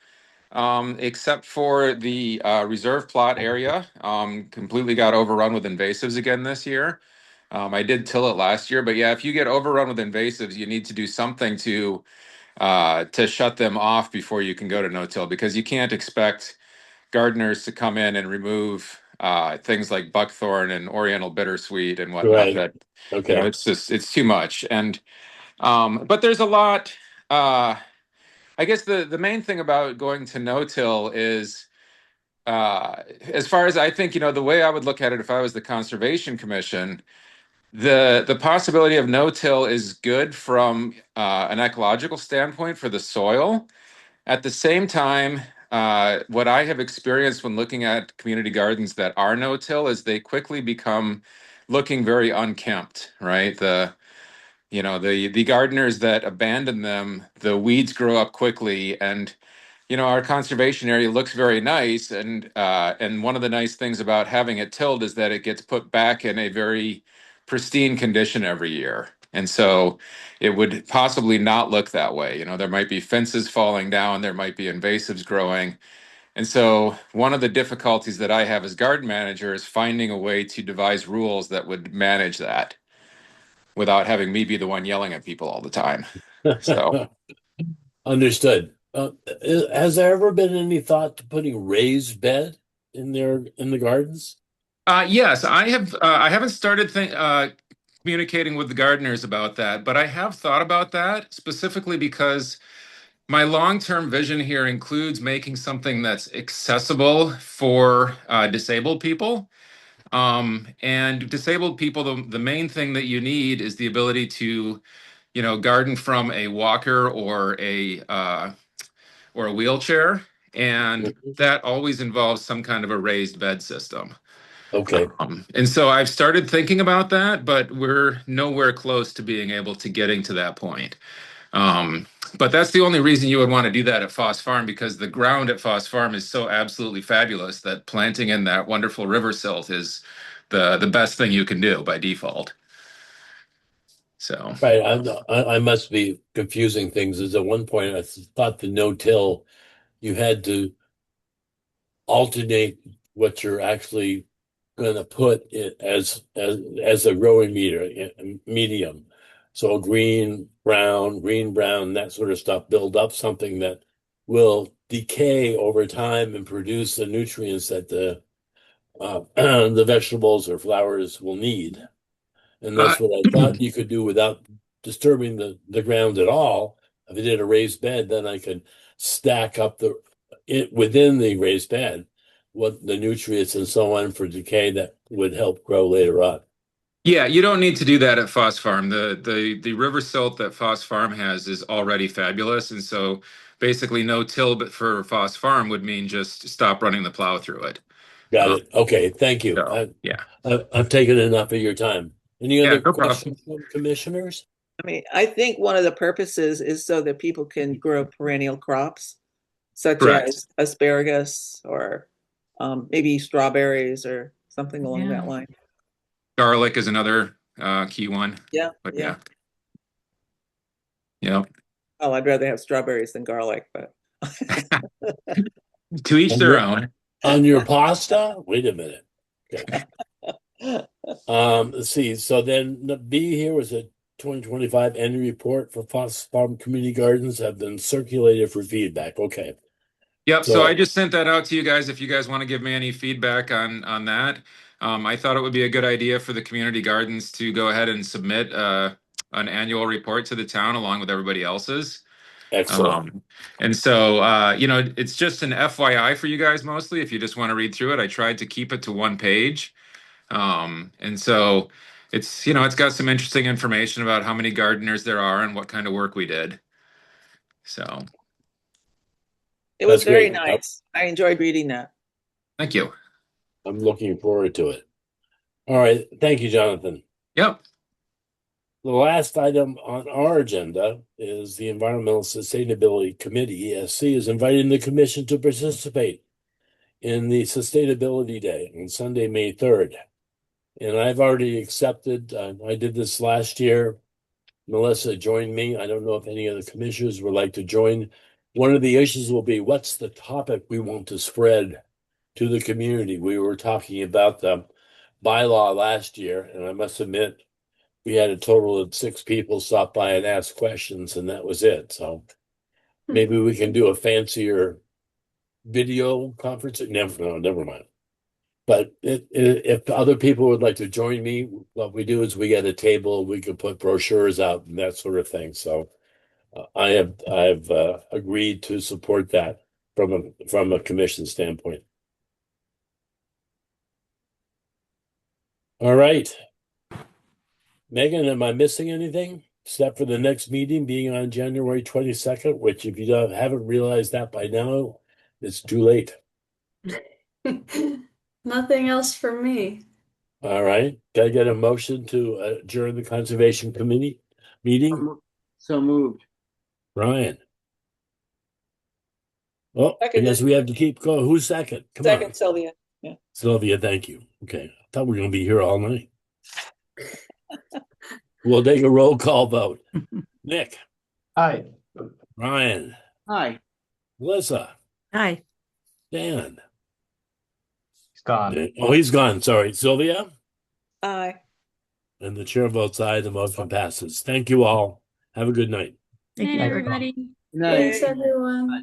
except for the reserve plot area. Completely got overrun with invasives again this year. I did till it last year, but yeah, if you get overrun with invasives, you need to do something to shut them off before you can go to no-till, because you can't expect gardeners to come in and remove things like buckthorn and oriental bittersweet and whatnot. Right. That Okay. it's too much. And but there's a lot. I guess the main thing about going to no-till is, as far as I think, the way I would look at it if I was the Conservation Commission, the possibility of no-till is good from an ecological standpoint for the soil. At the same time, what I have experienced when looking at community gardens that are no-till is they quickly become looking very unkempt, right? The gardeners that abandon them, the weeds grow up quickly, and our conservation area looks very nice. And one of the nice things about having it tilled is that it gets put back in a very pristine condition every year. And so it would possibly not look that way. There might be fences falling down, there might be invasives growing. And so one of the difficulties that I have as garden manager is finding a way to devise rules that would manage that without having me be the one yelling at people all the time. So Understood. Has there ever been any thought to putting raised bed in the gardens? yes, I have. I haven't started communicating with the gardeners about that, but I have thought about that specifically because my long-term vision here includes making something that's accessible for disabled people. And disabled people, the main thing that you need is the ability to, garden from a walker or a wheelchair, and that always involves some kind of a raised bed system. Okay. And so I've started thinking about that, but we're nowhere close to being able to getting to that point. But that's the only reason you would want to do that at Foss Farm, because the ground at Foss Farm is so absolutely fabulous that planting in that wonderful river silt is the best thing you can do by default. So Right. I must be confusing things. As at one point, I thought the no-till, you had to alternate what you're actually going to put it as a growing medium. So green, brown, that sort of stuff build up something that will decay over time and produce the nutrients that the vegetables or flowers will need. And that's what I thought you could do without disturbing the ground at all. If I did a raised bed, then I could stack up within the raised bed what the nutrients and so on for decay that would help grow later on. yeah, you don't need to do that at Foss Farm. The river silt that Foss Farm has is already fabulous, and so basically no till but for Foss Farm would mean just stop running the plow through it. Got it. Okay, thank you. So, yeah. I've taken enough of your time. Any Yeah, other no problem. questions from commissioners? I mean, I think one of the purposes is so that people can grow perennial crops, such Correct. as asparagus or maybe strawberries or something along that line. Garlic is another key one. Yeah, But yeah. yeah. Oh, I'd rather have strawberries than garlic, but To each their own. On your pasta? Wait a minute. Okay. Let's see. So then B here was a 2025 annual report for Fox Farm Community Gardens have been circulated for feedback. Okay. Yep. So So- I just sent that out to you guys. If you guys want to give me any feedback on that, I thought it would be a good idea for the community gardens to go ahead and submit an annual report to the town along with everybody else's. Excellent. And so, it's just an FYI for you guys mostly. If you just want to read through it, I tried to keep it to one page. And so it's got some interesting information about how many gardeners there are and what kind of work we did. So It was That's very great. nice. I enjoyed reading that. thank you. I'm looking forward to it. All right. Thank you, Jonathan. Yep. The last item on our agenda is the Environmental Sustainability Committee, ESC, is inviting the commission to participate in the Sustainability Day on Sunday, May 3rd. And I've already accepted, I did this last year. Melissa joined me. I don't know if any of the commissioners would like to join. One of the issues will be, what's the topic we want to spread to the community? We were talking about the bylaw last year, and I must admit, we had a total of 6 people stop by and ask questions, and that was it. So maybe we can do a fancier video conference. Never mind. But if other people would like to join me, what we do is we get a table, we can put brochures out and that sort of thing. So I have agreed to support that from a commission standpoint. All right. Megan, am I missing anything? Except for the next meeting being on January 22nd, which if you haven't realized that by now, it's too late. Nothing else for me. All right. Can I get a motion to adjourn the Conservation Committee meeting? So moved. Ryan. Oh, I Seconded. guess we have to keep going. Who's second? Come Second, on. Sylvia. Yeah. Sylvia, thank you. Okay. I thought we were going to be here all night. We'll take a roll call vote. Nick. Hi. Ryan. Hi. Melissa. Hi. Dan. He's gone. Oh, he's gone. Sorry. Sylvia? Aye. And the chair votes aye. The motion passes. Thank you all. Have a good night. Thank Night, you. everybody. Good night. Thanks, everyone.